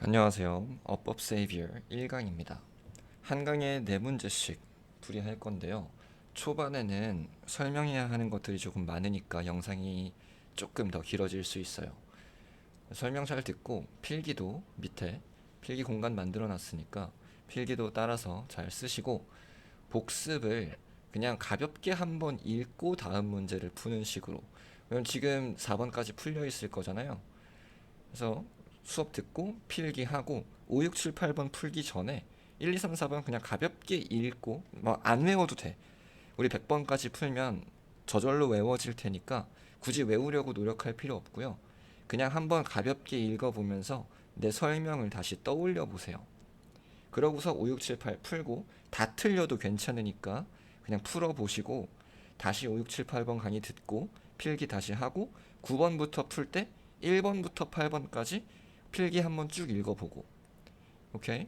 안녕하세요. 어법 세이비어 1강입니다. 한 강에 4문제씩 풀이할 건데요. 초반에는 설명해야 하는 것들이 조금 많으니까 영상이 조금 더 길어질 수 있어요. 설명 잘 듣고 필기도 밑에 필기 공간 만들어 놨으니까 필기도 따라서 잘 쓰시고 복습을 그냥 가볍게 한번 읽고 다음 문제를 푸는 식으로. 왜냐면 지금 4번까지 풀려 있을 거잖아요. 그래서 수업 듣고 필기하고 5, 6, 7, 8번 풀기 전에 1, 2, 3, 4번 그냥 가볍게 읽고 막 안 외워도 돼. 우리 100번까지 풀면 저절로 외워질 테니까 굳이 외우려고 노력할 필요 없고요. 그냥 한번 가볍게 읽어보면서 내 설명을 다시 떠올려 보세요. 그러고서 5, 6, 7, 8 풀고 다 틀려도 괜찮으니까 그냥 풀어보시고 다시 5, 6, 7, 8번 강의 듣고 필기 다시 하고 9번부터 풀 때 1번부터 8번까지 필기 한번 쭉 읽어보고 오케이?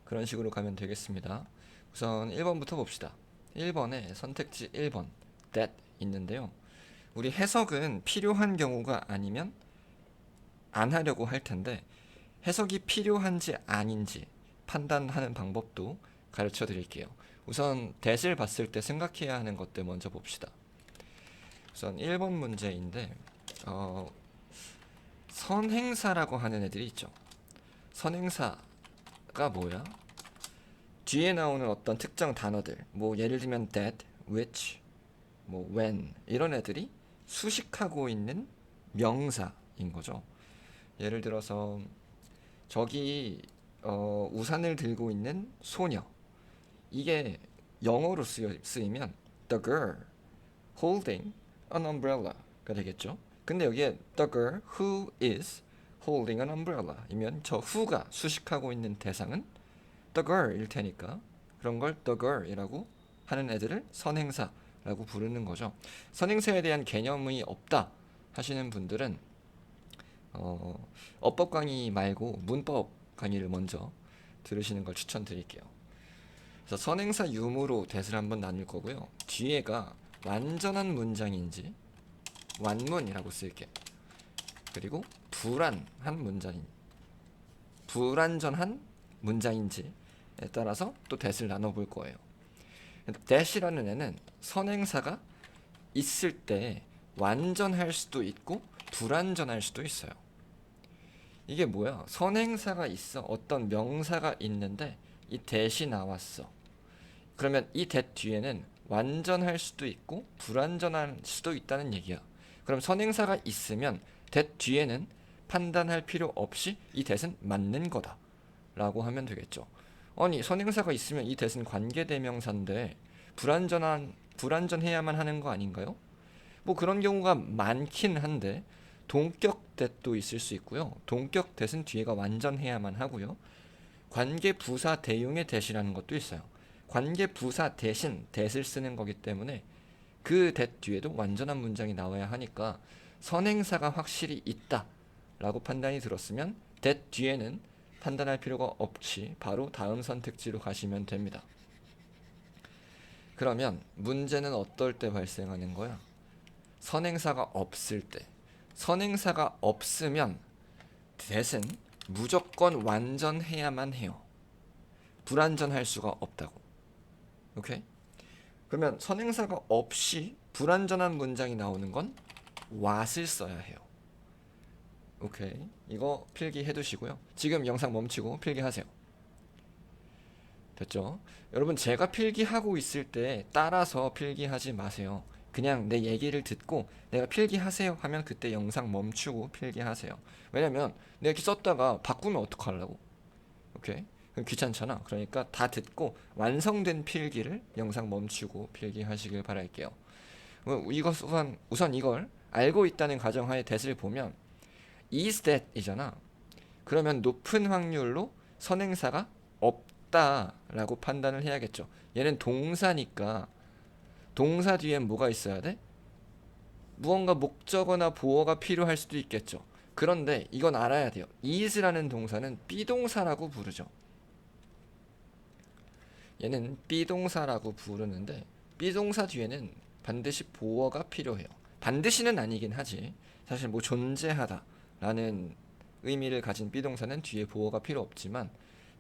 그런 식으로 가면 되겠습니다. 우선 1번부터 봅시다. 1번에 선택지 1번 that 있는데요. 우리 해석은 필요한 경우가 아니면 안 하려고 할 텐데 해석이 필요한지 아닌지 판단하는 방법도 가르쳐 드릴게요. 우선 that을 봤을 때 생각해야 하는 것들 먼저 봅시다. 우선 1번 문제인데 선행사라고 하는 애들이 있죠. 선행사가 뭐야? 뒤에 나오는 어떤 특정 단어들, 뭐 예를 들면 that, which, 뭐 when 이런 애들이 수식하고 있는 명사인 거죠. 예를 들어서 저기 우산을 들고 있는 소녀, 이게 영어로 쓰이면 the girl holding an umbrella가 되겠죠. 근데 여기에 the girl who is holding an umbrella 이면 저 who가 수식하고 있는 대상은 the girl일 테니까 그런 걸 the girl이라고 하는 애들을 선행사라고 부르는 거죠. 선행사에 대한 개념이 없다 하시는 분들은 어법 강의 말고 문법 강의를 먼저 들으시는 걸 추천드릴게요. 그래서 선행사 유무로 대을 한번 나눌 거고요. 뒤에가 완전한 문장인지 완문이라고 쓸게. 그리고 불완전한 문장인지에 따라서 또 대을 나눠볼 거예요. that이라는 애는 선행사가 있을 때 완전할 수도 있고 불완전할 수도 있어요. 이게 뭐야? 선행사가 있어. 어떤 명사가 있는데 이 that이 나왔어. 그러면 이 that 뒤에는 완전할 수도 있고 불완전할 수도 있다는 얘기야. 그럼 선행사가 있으면 that 뒤에는 판단할 필요 없이 이 that은 맞는 거다 라고 하면 되겠죠. 아니 선행사가 있으면 이 that은 관계대명사인데 불완전해야만 하는 거 아닌가요? 뭐 그런 경우가 많긴 한데 동격 that도 있을 수 있고요. 동격 that은 뒤에가 완전해야만 하고요. 관계 부사 대용의 that이라는 것도 있어요. 관계 부사 대신 that을 쓰는 거기 때문에 그 that 뒤에도 완전한 문장이 나와야 하니까 선행사가 확실히 있다 라고 판단이 들었으면 that 뒤에는 판단할 필요가 없이 바로 다음 선택지로 가시면 됩니다. 그러면 문제는 어떨 때 발생하는 거야? 선행사가 없을 때. 선행사가 없으면 that은 무조건 완전해야만 해요. 불완전할 수가 없다고. 오케이? 그러면 선행사가 없이 불완전한 문장이 나오는 건 what을 써야 해요. 오케이. 이거 필기해 두시고요. 지금 영상 멈추고 필기하세요. 됐죠? 여러분 제가 필기하고 있을 때 따라서 필기하지 마세요. 그냥 내 얘기를 듣고 내가 필기하세요 하면 그때 영상 멈추고 필기하세요. 왜냐면 내가 이렇게 썼다가 바꾸면 어떡하려고? 오케이? 귀찮잖아. 그러니까 다 듣고 완성된 필기를 영상 멈추고 필기하시길 바랄게요. 우선 이걸 알고 있다는 가정하에 that을 보면 is that 이잖아. 그러면 높은 확률로 선행사가 없다라고 판단을 해야겠죠. 얘는 동사니까 동사 뒤엔 뭐가 있어야 돼? 무언가 목적어나 보어가 필요할 수도 있겠죠. 그런데 이건 알아야 돼요. is라는 동사는 비동사라고 부르죠. 얘는 비동사라고 부르는데 비동사 뒤에는 반드시 보어가 필요해요. 반드시는 아니긴 하지. 사실 뭐 존재하다 라는 의미를 가진 비동사는 뒤에 보어가 필요 없지만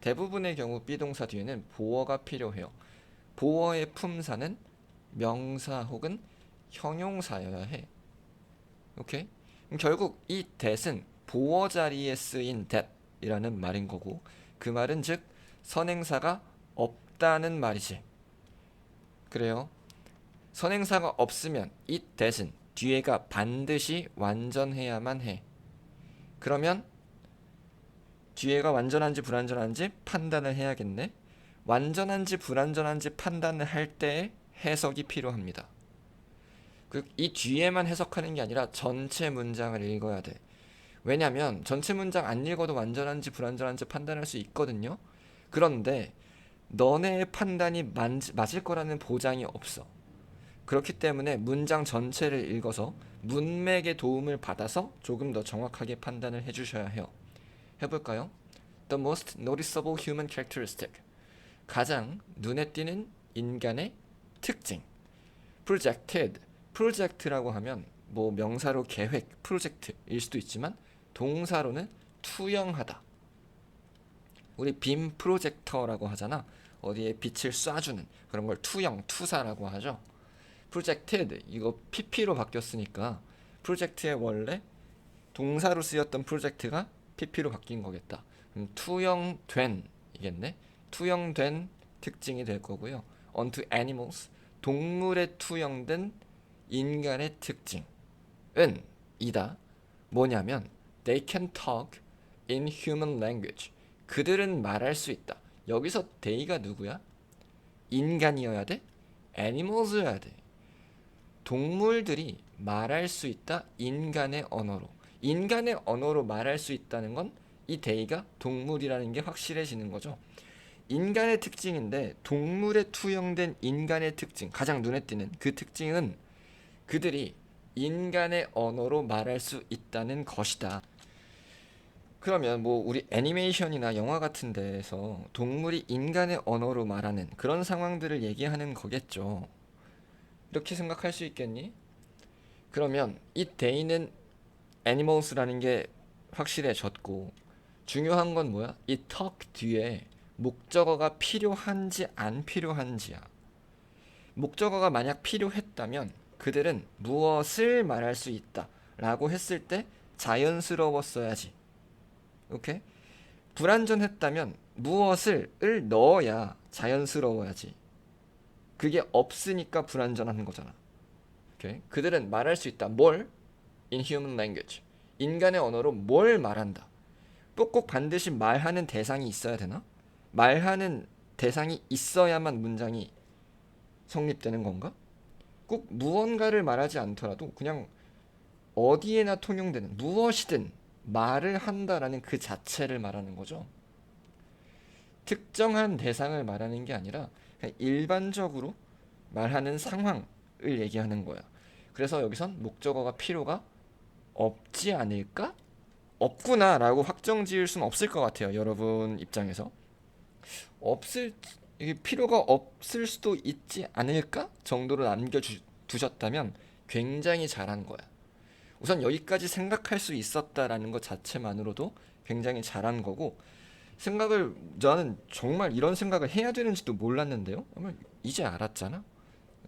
대부분의 경우 비동사 뒤에는 보어가 필요해요. 보어의 품사는 명사 혹은 형용사여야 해. 오케이? 그럼 결국 이 that은 보어 자리에 쓰인 that이라는 말인 거고, 그 말은 즉 선행사가 없다는 말이지. 그래요. 선행사가 없으면 이 that은 뒤에가 반드시 완전해야만 해. 그러면 뒤에가 완전한지 불완전한지 판단을 해야겠네. 완전한지 불완전한지 판단을 할 때 해석이 필요합니다. 이 뒤에만 해석하는 게 아니라 전체 문장을 읽어야 돼. 왜냐면 전체 문장 안 읽어도 완전한지 불완전한지 판단할 수 있거든요. 그런데 너네의 판단이 맞을 거라는 보장이 없어. 그렇기 때문에 문장 전체를 읽어서 문맥의 도움을 받아서 조금 더 정확하게 판단을 해주셔야 해요. 해볼까요? The most noticeable human characteristic. 가장 눈에 띄는 인간의 특징. projected. project라고 하면 뭐 명사로 계획, 프로젝트일 수도 있지만 동사로는 투영하다. 우리 빔 프로젝터라고 하잖아. 어디에 빛을 쏴주는 그런 걸 투영, 투사라고 하죠. projected 이거 pp로 바뀌었으니까 프로젝트의 원래 동사로 쓰였던 프로젝트가 pp로 바뀐 거겠다. 그럼 투영된 이겠네. 투영된 특징이 될 거고요. onto animals 동물에 투영된 인간의 특징은 이다. 뭐냐면 they can talk in human language. 그들은 말할 수 있다. 여기서 they가 누구야? 인간이어야 돼? animals여야 돼. 동물들이 말할 수 있다. 인간의 언어로. 인간의 언어로 말할 수 있다는 건 이 they가 동물이라는 게 확실해지는 거죠. 인간의 특징인데 동물에 투영된 인간의 특징, 가장 눈에 띄는 그 특징은 그들이 인간의 언어로 말할 수 있다는 것이다. 그러면 뭐 우리 애니메이션이나 영화 같은 데에서 동물이 인간의 언어로 말하는 그런 상황들을 얘기하는 거겠죠. 이렇게 생각할 수 있겠니? 그러면 이 they는 animals라는 게 확실해졌고, 중요한 건 뭐야? 이 talk 뒤에 목적어가 필요한지 안 필요한지야. 목적어가 만약 필요했다면 그들은 무엇을 말할 수 있다 라고 했을 때 자연스러웠어야지. 오케이? 불완전했다면 무엇을 넣어야 자연스러워야지. 그게 없으니까 불완전한 거잖아. 오케이? 그들은 말할 수 있다. 뭘? In human language. 인간의 언어로 뭘 말한다. 꼭 반드시 말하는 대상이 있어야 되나? 말하는 대상이 있어야만 문장이 성립되는 건가? 꼭 무언가를 말하지 않더라도 그냥 어디에나 통용되는 무엇이든 말을 한다라는 그 자체를 말하는 거죠. 특정한 대상을 말하는 게 아니라 그냥 일반적으로 말하는 상황을 얘기하는 거야. 그래서 여기선 목적어가 필요가 없지 않을까? 없구나라고 확정 지을 수는 없을 것 같아요. 여러분 입장에서. 이게 필요가 없을 수도 있지 않을까? 정도로 남겨두셨다면 굉장히 잘한 거야. 우선 여기까지 생각할 수 있었다라는 것 자체만으로도 굉장히 잘한 거고, 나는 정말 이런 생각을 해야 되는지도 몰랐는데요. 이제 알았잖아.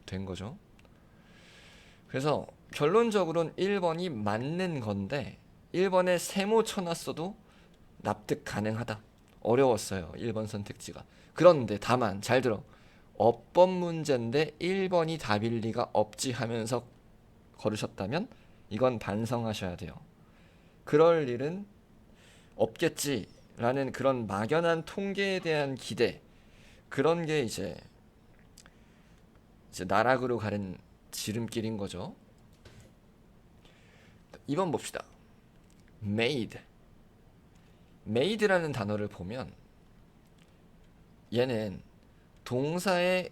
된 거죠. 그래서 결론적으로는 1번이 맞는 건데 1번에 세모 쳐놨어도 납득 가능하다. 어려웠어요. 1번 선택지가. 그런데 다만 잘 들어. 어법 문제인데 1번이 답일 리가 없지 하면서 걸으셨다면 이건 반성하셔야 돼요. 그럴 일은 없겠지라는 그런 막연한 통계에 대한 기대, 그런 게 이제 나락으로 가는 지름길인 거죠. 2번 봅시다. made. made라는 단어를 보면 얘는 동사의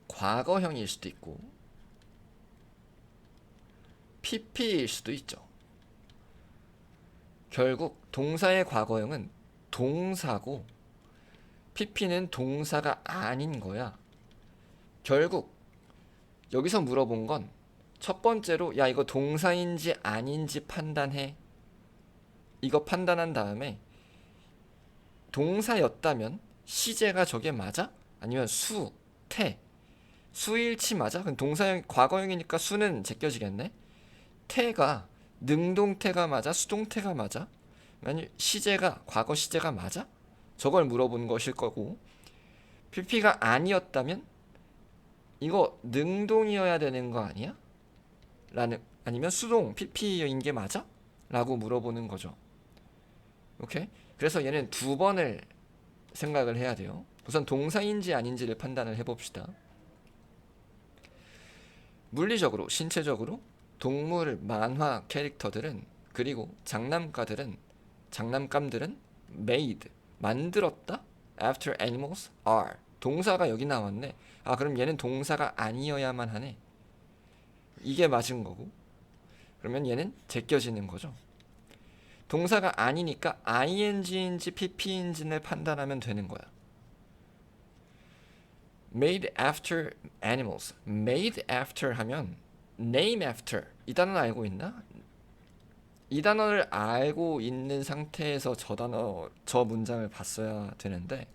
과거형일 수도 있고 pp일 수도 있죠. 결국 동사의 과거형은 동사고 pp는 동사가 아닌 거야. 결국 여기서 물어본 건 첫 번째로 야 이거 동사인지 아닌지 판단해 이거 판단한 다음에 동사였다면 시제가 저게 맞아? 아니면 수, 태, 수일치 맞아? 그럼 동사형 과거형이니까 수는 제껴지겠네. 태가 능동태가 맞아? 수동태가 맞아? 아니 시제가 과거 시제가 맞아? 저걸 물어본 것일 거고, PP가 아니었다면 이거 능동이어야 되는 거 아니야? 라는, 아니면 수동 PP인 게 맞아? 라고 물어보는 거죠. 오케이? 그래서 얘는 두 번을 생각을 해야 돼요. 우선 동사인지 아닌지를 판단을 해봅시다. 물리적으로, 신체적으로 동물, 만화 캐릭터들은, 그리고 장난감들은 made, 만들었다. after animals are. 동사가 여기 나왔네. 아, 그럼 얘는 동사가 아니어야만 하네. 이게 맞은 거고. 그러면 얘는 제껴지는 거죠. 동사가 아니니까 ing인지 pp인지를 판단하면 되는 거야. made after animals. made after 하면 name after. 이 단어는 알고 있나? 이 단어를 알고 있는 상태에서 저 문장을 봤어야 되는데,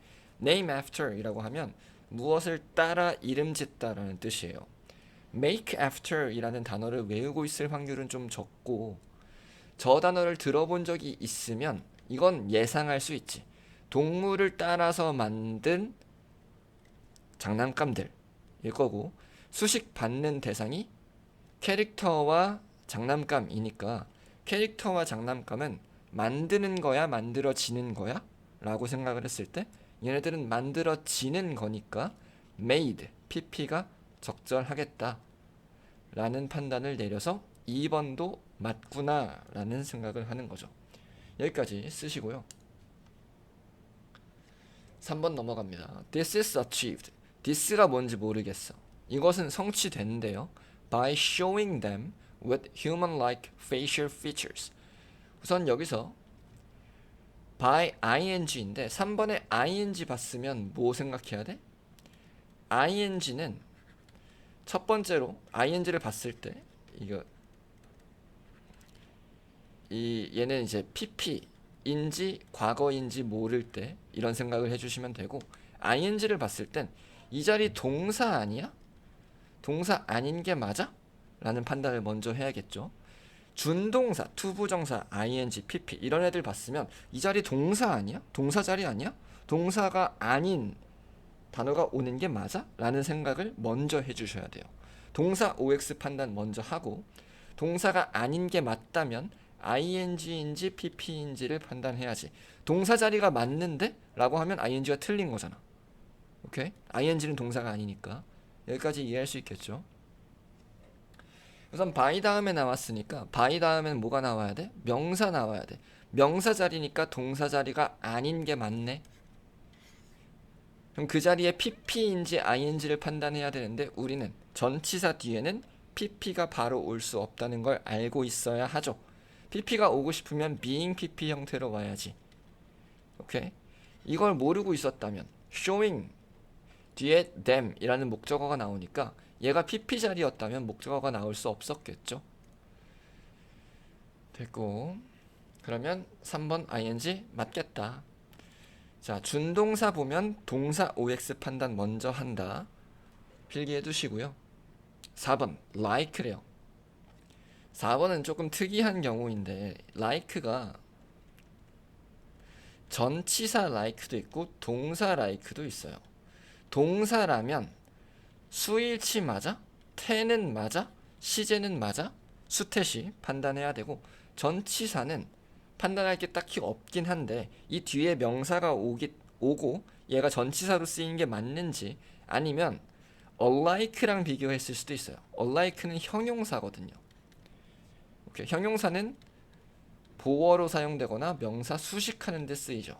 name after 이라고 하면 무엇을 따라 이름 짓다라는 뜻이에요. make after 이라는 단어를 외우고 있을 확률은 좀 적고, 저 단어를 들어본 적이 있으면 이건 예상할 수 있지. 동물을 따라서 만든 장난감들일 거고, 수식 받는 대상이 캐릭터와 장난감이니까 캐릭터와 장난감은 만드는 거야, 만들어지는 거야? 라고 생각을 했을 때 얘네들은 만들어지는 거니까 made, pp가 적절하겠다 라는 판단을 내려서 2번도 맞구나 라는 생각을 하는 거죠. 여기까지 쓰시고요. 3번 넘어갑니다. This is achieved. this가 뭔지 모르겠어. 이것은 성취된대요. By showing them with human-like facial features. 우선 여기서 by ing인데 3번에 ing 봤으면 뭐 생각해야 돼? ing는 첫 번째로 ing를 봤을 때 얘는 이제 pp인지 과거인지 모를 때 이런 생각을 해주시면 되고, ing를 봤을 땐 이 자리 동사 아니야? 동사 아닌 게 맞아? 라는 판단을 먼저 해야겠죠. 준동사, 투부정사, ing, pp 이런 애들 봤으면 이 자리 동사 아니야? 동사 자리 아니야? 동사가 아닌 단어가 오는 게 맞아? 라는 생각을 먼저 해주셔야 돼요. 동사 OX 판단 먼저 하고, 동사가 아닌 게 맞다면 ing인지 pp인지를 판단해야지. 동사 자리가 맞는데? 라고 하면 ing가 틀린 거잖아. 오케이? ing는 동사가 아니니까. 여기까지 이해할 수 있겠죠? 우선 by 다음에 나왔으니까 by 다음엔 뭐가 나와야 돼? 명사 나와야 돼. 명사 자리니까 동사 자리가 아닌 게 맞네. 그럼 그 자리에 pp인지 ing를 판단해야 되는데 우리는 전치사 뒤에는 pp가 바로 올 수 없다는 걸 알고 있어야 하죠. pp가 오고 싶으면 being pp 형태로 와야지. 오케이? 이걸 모르고 있었다면 showing 뒤에 them 이라는 목적어가 나오니까 얘가 pp 자리였다면 목적어가 나올 수 없었겠죠. 됐고, 그러면 3번 ing 맞겠다. 자, 준동사 보면 동사 OX 판단 먼저 한다. 필기해 두시고요. 4번 like래요. 4번은 조금 특이한 경우인데 like가 전치사 like도 있고 동사 like도 있어요. 동사라면 수일치 맞아? 태는 맞아? 시제는 맞아? 수태시 판단해야 되고, 전치사는 판단할 게 딱히 없긴 한데 이 뒤에 명사가 오고 얘가 전치사로 쓰이는 게 맞는지, 아니면 unlike랑 비교했을 수도 있어요. unlike는 형용사거든요. 오케이. 형용사는 보어로 사용되거나 명사 수식하는 데 쓰이죠.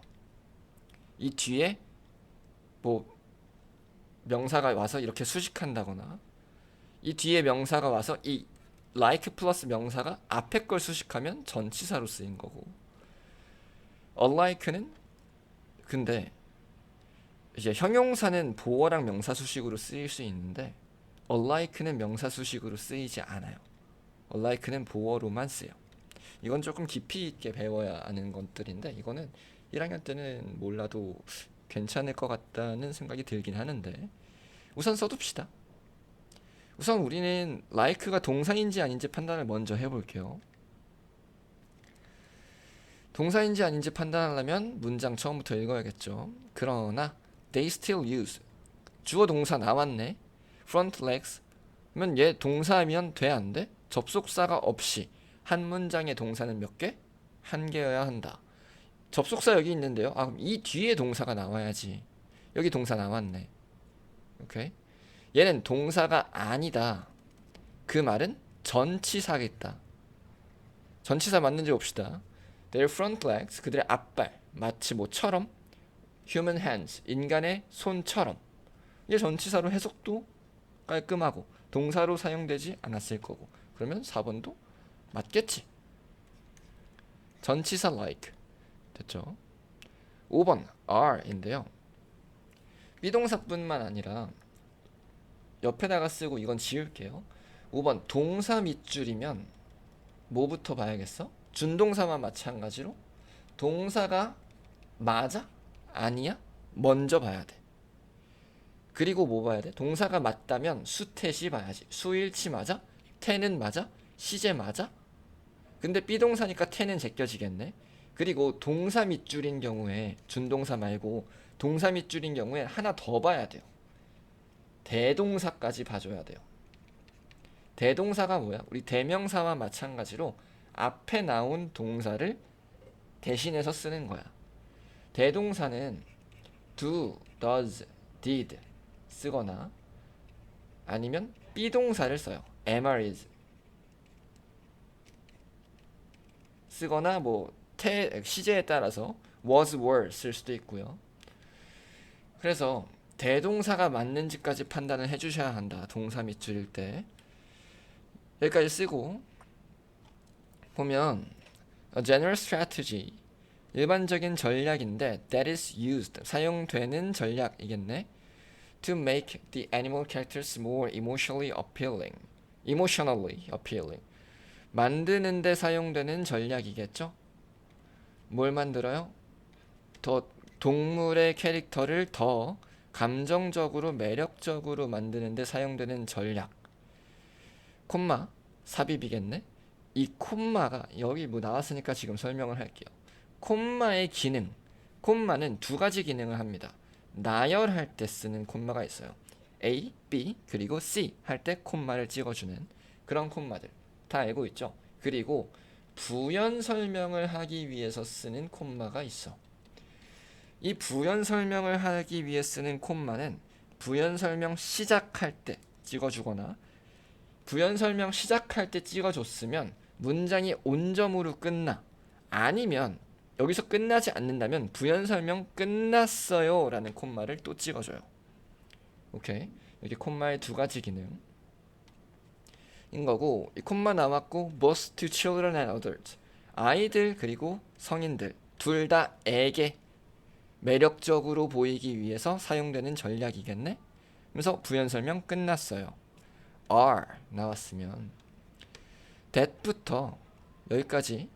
이 뒤에 뭐 명사가 와서 이렇게 수식한다거나, 이 뒤에 명사가 와서 이 like 플러스 명사가 앞에 걸 수식하면 전치사로 쓰인 거고, unlike는 근데 이제 형용사는 보어랑 명사 수식으로 쓰일 수 있는데 unlike는 명사 수식으로 쓰이지 않아요. unlike는 보어로만 쓰여. 이건 조금 깊이 있게 배워야 하는 것들인데 이거는 1학년 때는 몰라도 괜찮을 것 같다는 생각이 들긴 하는데 우선 써둡시다. 우선 우리는 like가 동사인지 아닌지 판단을 먼저 해볼게요. 동사인지 아닌지 판단하려면 문장 처음부터 읽어야겠죠. 그러나 they still use 주어 동사 나왔네. front legs 그러면 얘 동사면 돼 안 돼? 접속사가 없이 한 문장의 동사는 몇 개? 한 개여야 한다. 접속사 여기 있는데요. 아 그럼 이 뒤에 동사가 나와야지. 여기 동사 나왔네. 오케이. 얘는 동사가 아니다. 그 말은 전치사겠다. 전치사 맞는지 봅시다. Their front legs 그들의 앞발 마치 뭐처럼 human hands 인간의 손처럼 이게 전치사로 해석도 깔끔하고 동사로 사용되지 않았을 거고 그러면 4번도 맞겠지. 전치사 like 됐죠. 5번 are인데요. 비동사뿐만 아니라 옆에다가 쓰고 이건 지울게요. 5번 동사 밑줄이면 뭐부터 봐야겠어? 준동사만 마찬가지로 동사가 맞아? 아니야? 먼저 봐야 돼. 그리고 뭐 봐야 돼? 동사가 맞다면 수태시 봐야지. 수일치 맞아? 태는 맞아? 시제 맞아? 근데 비동사니까 태는 제껴지겠네. 그리고 동사 밑줄인 경우에 준동사 말고 동사 밑줄인 경우에 하나 더 봐야 돼요. 대동사까지 봐줘야 돼요. 대동사가 뭐야? 우리 대명사와 마찬가지로 앞에 나온 동사를 대신해서 쓰는 거야. 대동사는 do, does, did 쓰거나 아니면 비동사를 써요. am, are, is 쓰거나 뭐 시제에 따라서 was, were 쓸 수도 있고요. 그래서 대동사가 맞는지까지 판단을 해주셔야 한다. 동사 밑줄일 때 여기까지 쓰고 보면 a general strategy 일반적인 전략인데 that is used 사용되는 전략이겠네. to make the animal characters more emotionally appealing 만드는데 사용되는 전략이겠죠. 뭘 만들어요? 더 동물의 캐릭터를 더 감정적으로 매력적으로 만드는데 사용되는 전략. 콤마 삽입이겠네. 이 콤마가 여기 뭐 나왔으니까 지금 설명을 할게요. 콤마의 기능. 콤마는 두 가지 기능을 합니다. 나열할 때 쓰는 콤마가 있어요. A, B, 그리고 C 할 때 콤마를 찍어주는 그런 콤마들 다 알고 있죠? 그리고 부연 설명을 하기 위해서 쓰는 콤마가 있어. 이 부연 설명을 하기 위해 쓰는 콤마는 부연 설명 시작할 때 찍어주거나 부연 설명 시작할 때 찍어줬으면 문장이 온점으로 끝나. 아니면 여기서 끝나지 않는다면 부연 설명 끝났어요 라는 콤마를 또 찍어줘요. 오케이. 여기 콤마의 두 가지 기능 인 거고 이 콤마 나왔고 both to children and adults 아이들 그리고 성인들 둘 다에게 매력적으로 보이기 위해서 사용되는 전략이겠네. 그래서 부연 설명 끝났어요. are 나왔으면 that부터 여기까지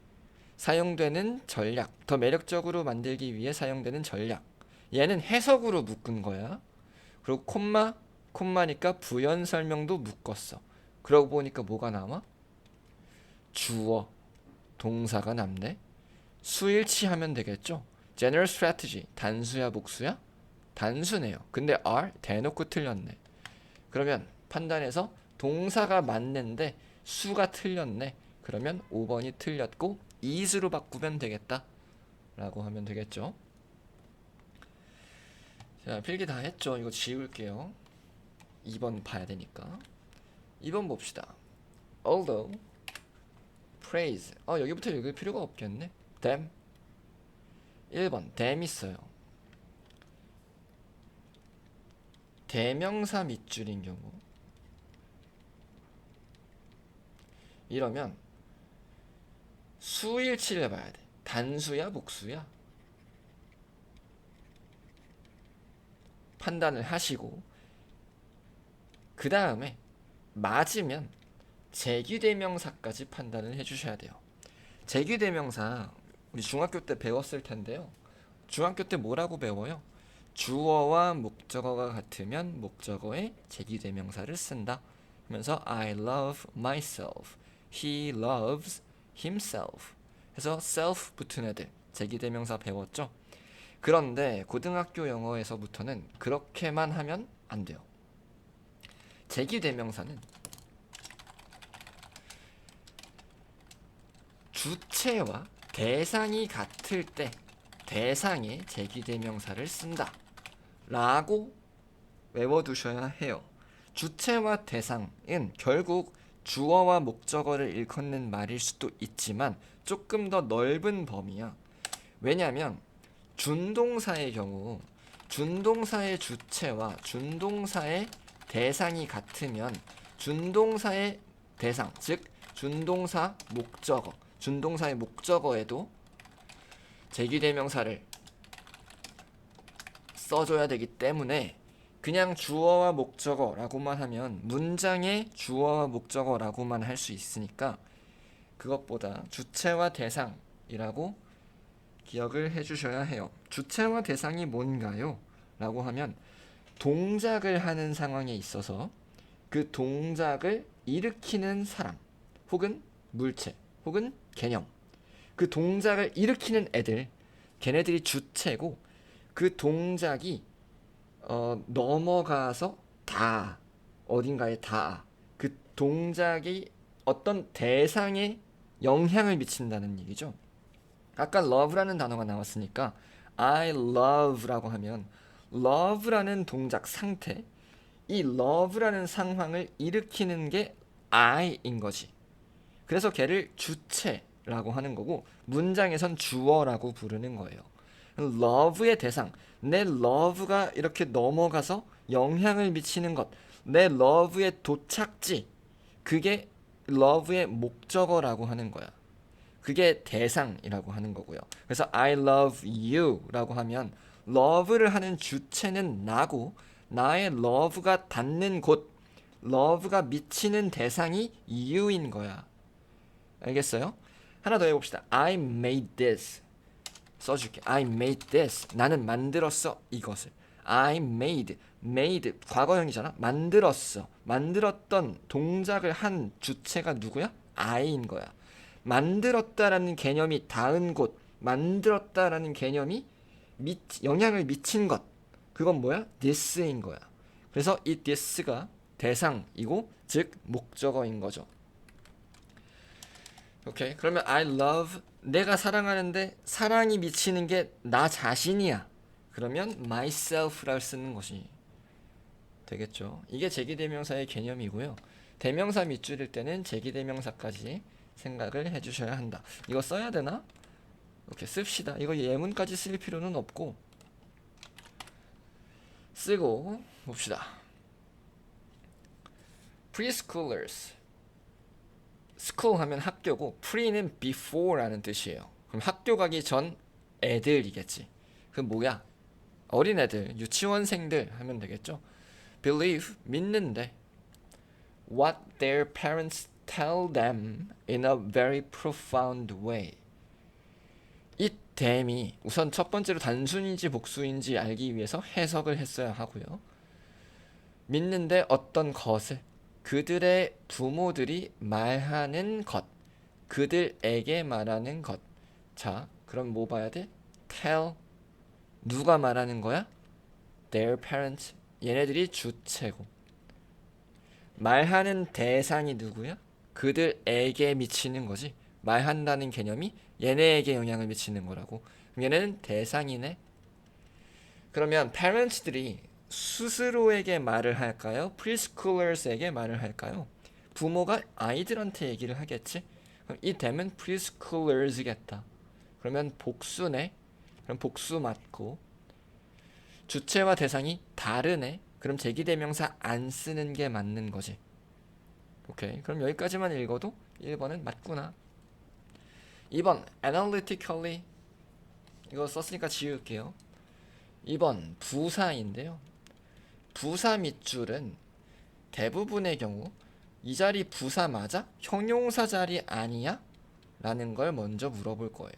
사용되는 전략 더 매력적으로 만들기 위해 사용되는 전략 얘는 해석으로 묶은 거야. 그리고 콤마니까 부연 설명도 묶었어. 그러고 보니까 뭐가 나와? 주어 동사가 남네. 수일치하면 되겠죠. general strategy 단수야 복수야? 단수네요. 근데 are 대놓고 틀렸네. 그러면 판단해서 동사가 맞는데 수가 틀렸네. 그러면 5번이 틀렸고 is로 바꾸면 되겠다 라고 하면 되겠죠. 자 필기 다 했죠. 이거 지울게요. 2번 봐야 되니까. 2번 봅시다. although praise 여기부터 읽을 필요가 없겠네. them 1번 them 있어요. 대명사 밑줄인 경우 이러면 수일치를 해봐야 돼. 단수야 복수야? 판단을 하시고 그 다음에 맞으면 제기대명사까지 판단을 해주셔야 돼요. 제기대명사 우리 중학교 때 배웠을 텐데요. 중학교 때 뭐라고 배워요? 주어와 목적어가 같으면 목적어에 제기대명사를 쓴다. 하면서 I love myself. He loves himself. 해서 self 붙은 애들 제기대명사 배웠죠? 그런데 고등학교 영어에서부터는 그렇게만 하면 안 돼요. 제기대명사는 주체와 대상이 같을 때 대상에 제기대명사를 쓴다 라고 외워두셔야 해요. 주체와 대상은 결국 주어와 목적어를 일컫는 말일 수도 있지만 조금 더 넓은 범위야. 왜냐하면 준동사의 경우 준동사의 주체와 준동사의 대상이 같으면 준동사의 대상, 즉 준동사 목적어, 준동사의 목적어에도 제기대명사를 써줘야 되기 때문에 그냥 주어와 목적어라고만 하면 문장에 주어와 목적어라고만 할 수 있으니까 그것보다 주체와 대상이라고 기억을 해주셔야 해요. 주체와 대상이 뭔가요? 라고 하면 동작을 하는 상황에 있어서 그 동작을 일으키는 사람 혹은 물체 혹은 개념, 그 동작을 일으키는 애들, 걔네들이 주체고 그 동작이 넘어가서 다 어딘가에 다 그 동작이 어떤 대상에 영향을 미친다는 얘기죠. 아까 love라는 단어가 나왔으니까 I love라고 하면 love라는 동작 상태, 이 love라는 상황을 일으키는 게 I인 거지. 그래서 걔를 주체라고 하는 거고 문장에선 주어라고 부르는 거예요. love의 대상, 내 love가 이렇게 넘어가서 영향을 미치는 것, 내 love의 도착지, 그게 love의 목적어라고 하는 거야. 그게 대상이라고 하는 거고요. 그래서 I love you 라고 하면 love를 하는 주체는 나고 나의 love가 닿는 곳, love가 미치는 대상이 you인 거야. 알겠어요? 하나 더 해봅시다. I made this. 써줄게. I made this. 나는 만들었어 이것을. I made 과거형이잖아. 만들었어. 만들었던 동작을 한 주체가 누구야? I인 거야. 만들었다라는 개념이 닿은 곳, 만들었다라는 개념이 영향을 미친 것, 그건 뭐야? this인 거야. 그래서 이 this가 대상이고 즉 목적어인 거죠. 오케이. 그러면 I love, 내가 사랑하는데 사랑이 미치는 게 나 자신이야. 그러면 myself라고 쓰는 것이 되겠죠. 이게 제기대명사의 개념이고요. 대명사 밑줄일 때는 제기대명사까지 생각을 해주셔야 한다. 이거 써야 되나? 이렇게 씁시다. 이거 예문까지 쓸 필요는 없고 쓰고 봅시다. Preschoolers. school 하면 학교고 pre는 before라는 뜻이에요. 그럼 학교 가기 전 애들이겠지. 그럼 뭐야? 어린애들, 유치원생들 하면 되겠죠. Believe, 믿는데 what their parents tell them in a very profound way. 이 them이 우선 첫 번째로 단순인지 복수인지 알기 위해서 해석을 했어야 하고요. 믿는데 어떤 것을 그들의 부모들이 말하는 것, 그들에게 말하는 것. 자, 그럼 뭐 봐야 돼? tell, 누가 말하는 거야? their parents, 얘네들이 주체고. 말하는 대상이 누구야? 그들에게 미치는 거지. 말한다는 개념이 얘네에게 영향을 미치는 거라고. 그럼 얘네는 대상이네. 그러면 parents들이 스스로에게 말을 할까요? preschoolers에게 말을 할까요? 부모가 아이들한테 얘기를 하겠지. 그럼 이 them은 preschoolers겠다. 그러면 복수네. 그럼 복수 맞고 주체와 대상이 다르네. 그럼 제기대명사 안 쓰는 게 맞는 거지. 오케이. 그럼 여기까지만 읽어도 1번은 맞구나. 2번 analytically, 이거 썼으니까 지울게요. 2번 부사인데요. 부사 밑줄은 대부분의 경우 이 자리 부사 맞아? 형용사 자리 아니야? 라는 걸 먼저 물어볼 거예요.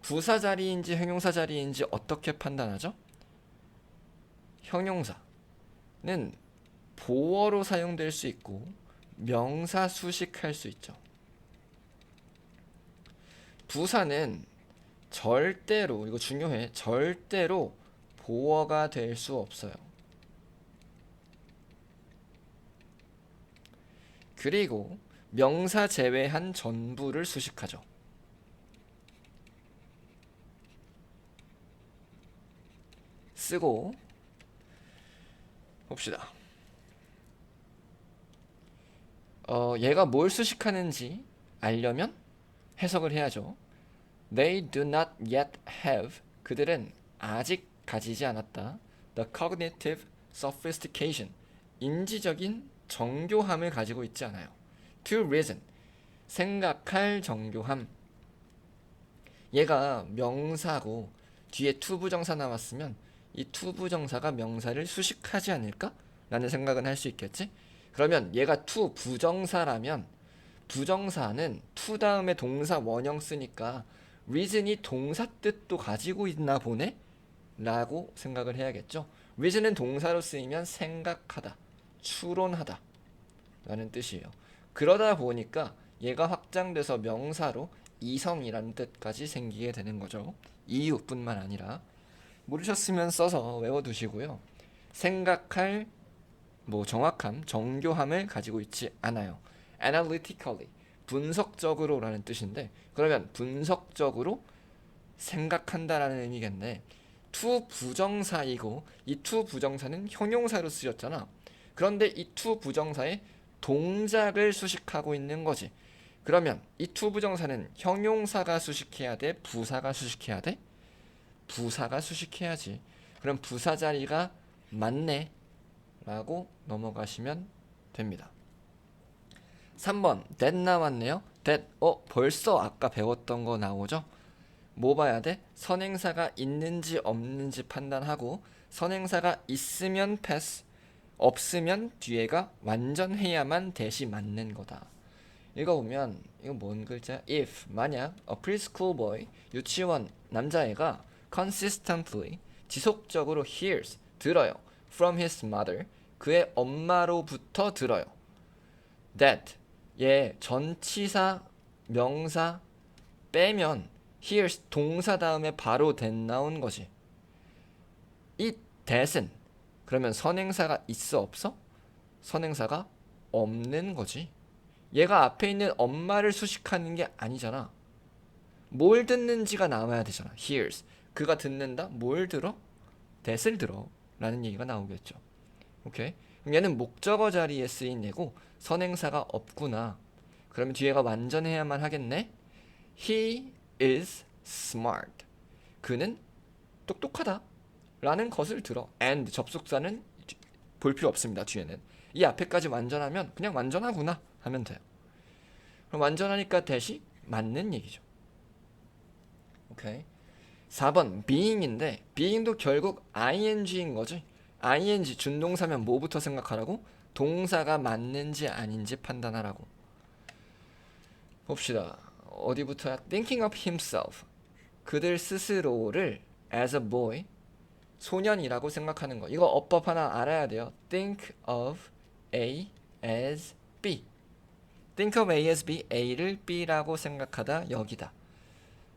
부사 자리인지 형용사 자리인지 어떻게 판단하죠? 형용사는 보어로 사용될 수 있고 명사 수식할 수 있죠. 부사는 절대로, 이거 중요해, 절대로 보어가 될 수 없어요. 그리고 명사 제외한 전부를 수식하죠. 쓰고 봅시다. 얘가 뭘 수식하는지 알려면 해석을 해야죠. They do not yet have, 그들은 아직 가지지 않았다. The cognitive sophistication, 인지적인 정교함을 가지고 있지 않아요. To reason, 생각할 정교함. 얘가 명사고 뒤에 to 부정사 나왔으면 이 to 부정사가 명사를 수식하지 않을까? 라는 생각은 할 수 있겠지? 그러면 얘가 to 부정사라면 부정사는 to 다음에 동사 원형 쓰니까 reason이 동사 뜻도 가지고 있나 보네? 라고 생각을 해야겠죠. reason은 동사로 쓰이면 생각하다, 추론하다 라는 뜻이에요. 그러다 보니까 얘가 확장돼서 명사로 이성이라는 뜻까지 생기게 되는 거죠. 이유뿐만 아니라 모르셨으면 써서 외워두시고요. 생각할 정확함, 정교함을 가지고 있지 않아요. analytically, 분석적으로 라는 뜻인데, 그러면 분석적으로 생각한다라는 의미겠네. to 부정사이고 이 to 부정사는 형용사로 쓰였잖아. 그런데 이 to 부정사의 동작을 수식하고 있는 거지. 그러면 이 to 부정사는 형용사가 수식해야 돼? 부사가 수식해야 돼? 부사가 수식해야지. 그럼 부사 자리가 맞네 라고 넘어가시면 됩니다. 3번 that 나왔네요. that 벌써 아까 배웠던 거 나오죠? 뭐 봐야 돼? 선행사가 있는지 없는지 판단하고 선행사가 있으면 pass, 없으면 뒤에가 완전해야만 대시 맞는 거다. 읽어보면 이거 뭔 글자야? If 만약 a preschool boy, 유치원 남자애가 consistently, 지속적으로 hears, 들어요. from his mother, 그의 엄마로부터 들어요. that, 얘 전치사 명사 빼면 hears 동사 다음에 바로 that 나온 거지. 이 that은 그러면 선행사가 있어 없어? 선행사가 없는 거지. 얘가 앞에 있는 엄마를 수식하는 게 아니잖아. 뭘 듣는지가 나와야 되잖아. hears, 그가 듣는다. 뭘 들어? that을 들어 라는 얘기가 나오겠죠. 오케이? 그럼 얘는 목적어 자리에 쓰인 얘고 선행사가 없구나. 그러면 뒤에가 완전해야만 하겠네. He is smart, 그는 똑똑하다 라는 것을 들어. and 접속사는 볼 필요 없습니다. 뒤에는 이 앞에까지 완전하면 그냥 완전하구나 하면 돼요. 그럼 완전하니까 that이 맞는 얘기죠. 오케이. 4번 being인데 being도 결국 ing인 거지. ing 준동사면 뭐부터 생각하라고? 동사가 맞는지 아닌지 판단하라고. 봅시다. 어디부터야? thinking of himself, 그들 스스로를 as a boy, 소년이라고 생각하는 거. 이거 어법 하나 알아야 돼요. think of A as B. think of A as B, A를 B라고 생각하다, 여기다.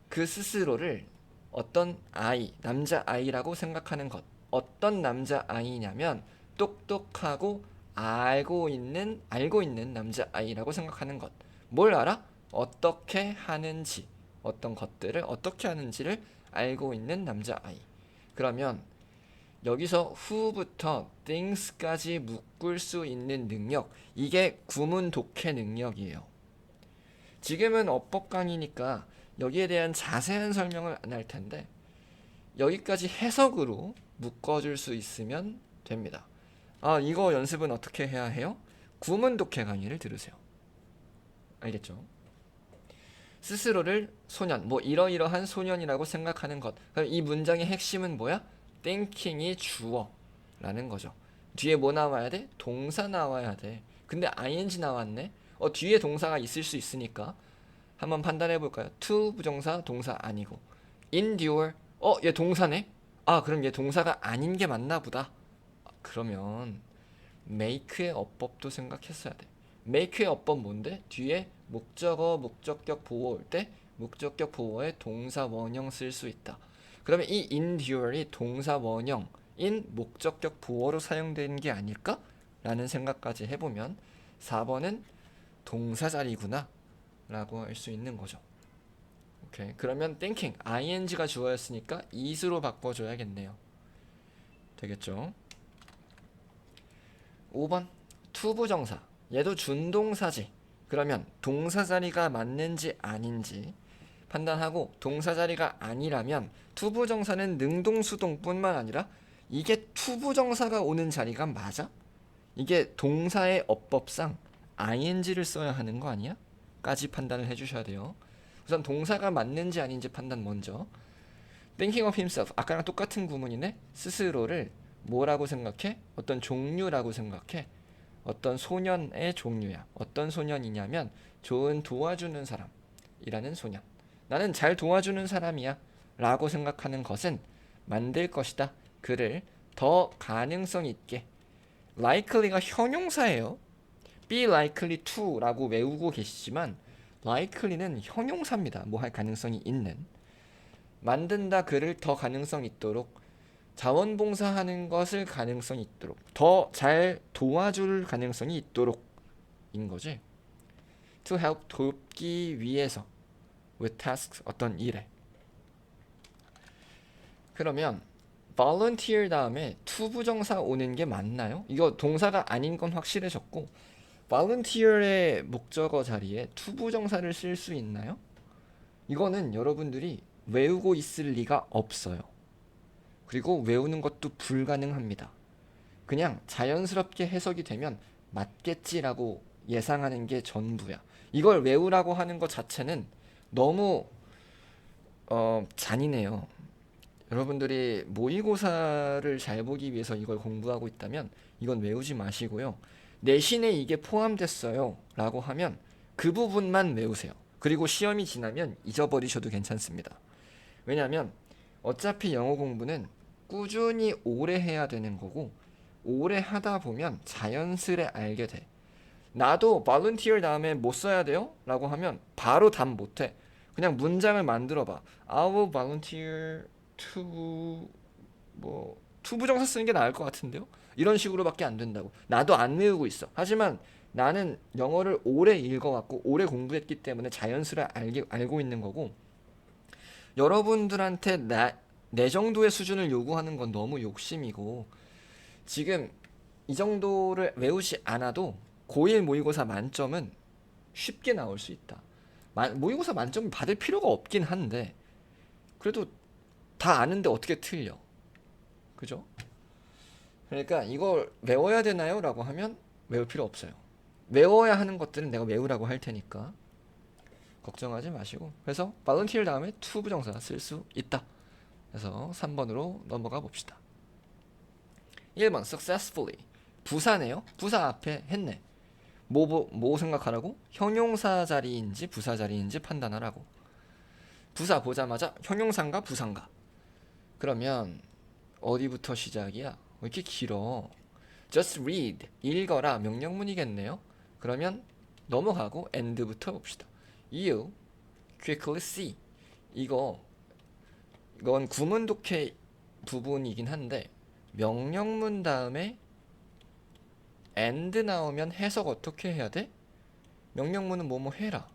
그 스스로를 어떤 아이, 남자 아이라고 생각하는 것. 어떤 남자 아이냐면 똑똑하고 알고 있는 남자 아이라고 생각하는 것. 뭘 알아? 어떻게 하는지, 어떤 것들을 어떻게 하는지를 알고 있는 남자 아이. 그러면 여기서 who부터 things까지 묶을 수 있는 능력, 이게 구문 독해 능력이에요. 지금은 어법 강의니까 여기에 대한 자세한 설명을 안 할 텐데 여기까지 해석으로 묶어줄 수 있으면 됩니다. 이거 연습은 어떻게 해야 해요? 구문 독해 강의를 들으세요. 알겠죠? 스스로를 소년, 이러이러한 소년이라고 생각하는 것. 그럼 이 문장의 핵심은 뭐야? thinking이 주어라는 거죠. 뒤에 뭐 나와야 돼? 동사 나와야 돼. 근데 ing 나왔네. 뒤에 동사가 있을 수 있으니까 한번 판단해 볼까요? to 부정사 동사 아니고 endure 얘 동사네? 아 그럼 얘 동사가 아닌 게 맞나 보다. 그러면 make의 어법도 생각했어야 돼. make의 어법 뭔데? 뒤에 목적어 목적격 보호 올 때 목적격 보호에 동사 원형 쓸 수 있다. 그러면 이 endure이 동사 원형인 목적격 보호로 사용되는 게 아닐까? 라는 생각까지 해보면 4번은 동사 자리구나 라고 할 수 있는 거죠. 오케이. 그러면 thinking, ing가 주어였으니까 is로 바꿔줘야겠네요. 되겠죠? 5번 투부정사. 얘도 준동사지. 그러면 동사 자리가 맞는지 아닌지 판단하고 동사 자리가 아니라면 투부정사는 능동수동뿐만 아니라 이게 투부정사가 오는 자리가 맞아? 이게 동사의 어법상 ing를 써야 하는 거 아니야? 까지 판단을 해주셔야 돼요. 우선 동사가 맞는지 아닌지 판단 먼저. Thinking of himself. 아까랑 똑같은 구문이네. 스스로를 뭐라고 생각해? 어떤 종류라고 생각해. 어떤 소년의 종류야. 어떤 소년이냐면 좋은 도와주는 사람이라는 소년. 나는 잘 도와주는 사람이야 라고 생각하는 것은 만들 것이다. 그를 더 가능성 있게. likely가 형용사예요. be likely to 라고 외우고 계시지만 likely는 형용사입니다. 뭐 할 가능성이 있는. 만든다 그를 더 가능성 있도록 자원봉사하는 것을 가능성이 있도록 더 잘 도와줄 가능성이 있도록 인 거지. to help 돕기 위해서 with tasks 어떤 일에. 그러면 volunteer 다음에 to 부정사 오는 게 맞나요? 이거 동사가 아닌 건 확실해졌고 volunteer의 목적어 자리에 to 부정사를 쓸 수 있나요? 이거는 여러분들이 외우고 있을 리가 없어요. 그리고 외우는 것도 불가능합니다. 그냥 자연스럽게 해석이 되면 맞겠지라고 예상하는 게 전부야. 이걸 외우라고 하는 것 자체는 너무 잔인해요. 여러분들이 모의고사를 잘 보기 위해서 이걸 공부하고 있다면 이건 외우지 마시고요. 내신에 이게 포함됐어요 라고 하면 그 부분만 외우세요. 그리고 시험이 지나면 잊어버리셔도 괜찮습니다. 왜냐하면 어차피 영어 공부는 꾸준히 오래 해야 되는 거고 오래 하다 보면 자연스레 알게 돼. 나도 volunteer 다음에 뭐 써야 돼요? 라고 하면 바로 답 못해. 그냥 문장을 만들어 봐. I will volunteer to to 부정사 쓰는 게 나을 것 같은데요? 이런 식으로밖에 안 된다고. 나도 안 외우고 있어. 하지만 나는 영어를 오래 읽어왔고 오래 공부했기 때문에 자연스레 알고 있는 거고 여러분들한테 내 정도의 수준을 요구하는 건 너무 욕심이고 지금 이 정도를 외우지 않아도 고1 모의고사 만점은 쉽게 나올 수 있다. 모의고사 만점을 받을 필요가 없긴 한데 그래도 다 아는데 어떻게 틀려? 그죠? 그러니까 이걸 외워야 되나요? 라고 하면 외울 필요 없어요. 외워야 하는 것들은 내가 외우라고 할 테니까 걱정하지 마시고 그래서 volunteer 다음에 to 부정사 쓸 수 있다. 그래서 3번으로 넘어가 봅시다. 1번 successfully 부사네요. 부사 앞에 했네. 뭐 생각하라고? 형용사 자리인지 부사 자리인지 판단하라고. 부사 보자마자 형용사인가 부사인가? 그러면 어디부터 시작이야? 왜 이렇게 길어? Just read 읽어라 명령문이겠네요. 그러면 넘어가고 and부터 봅시다. You quickly see 이건 구문 독해 부분이긴 한데 명령문 다음에 and 나오면 해석 어떻게 해야 돼? 명령문은 뭐뭐 해라.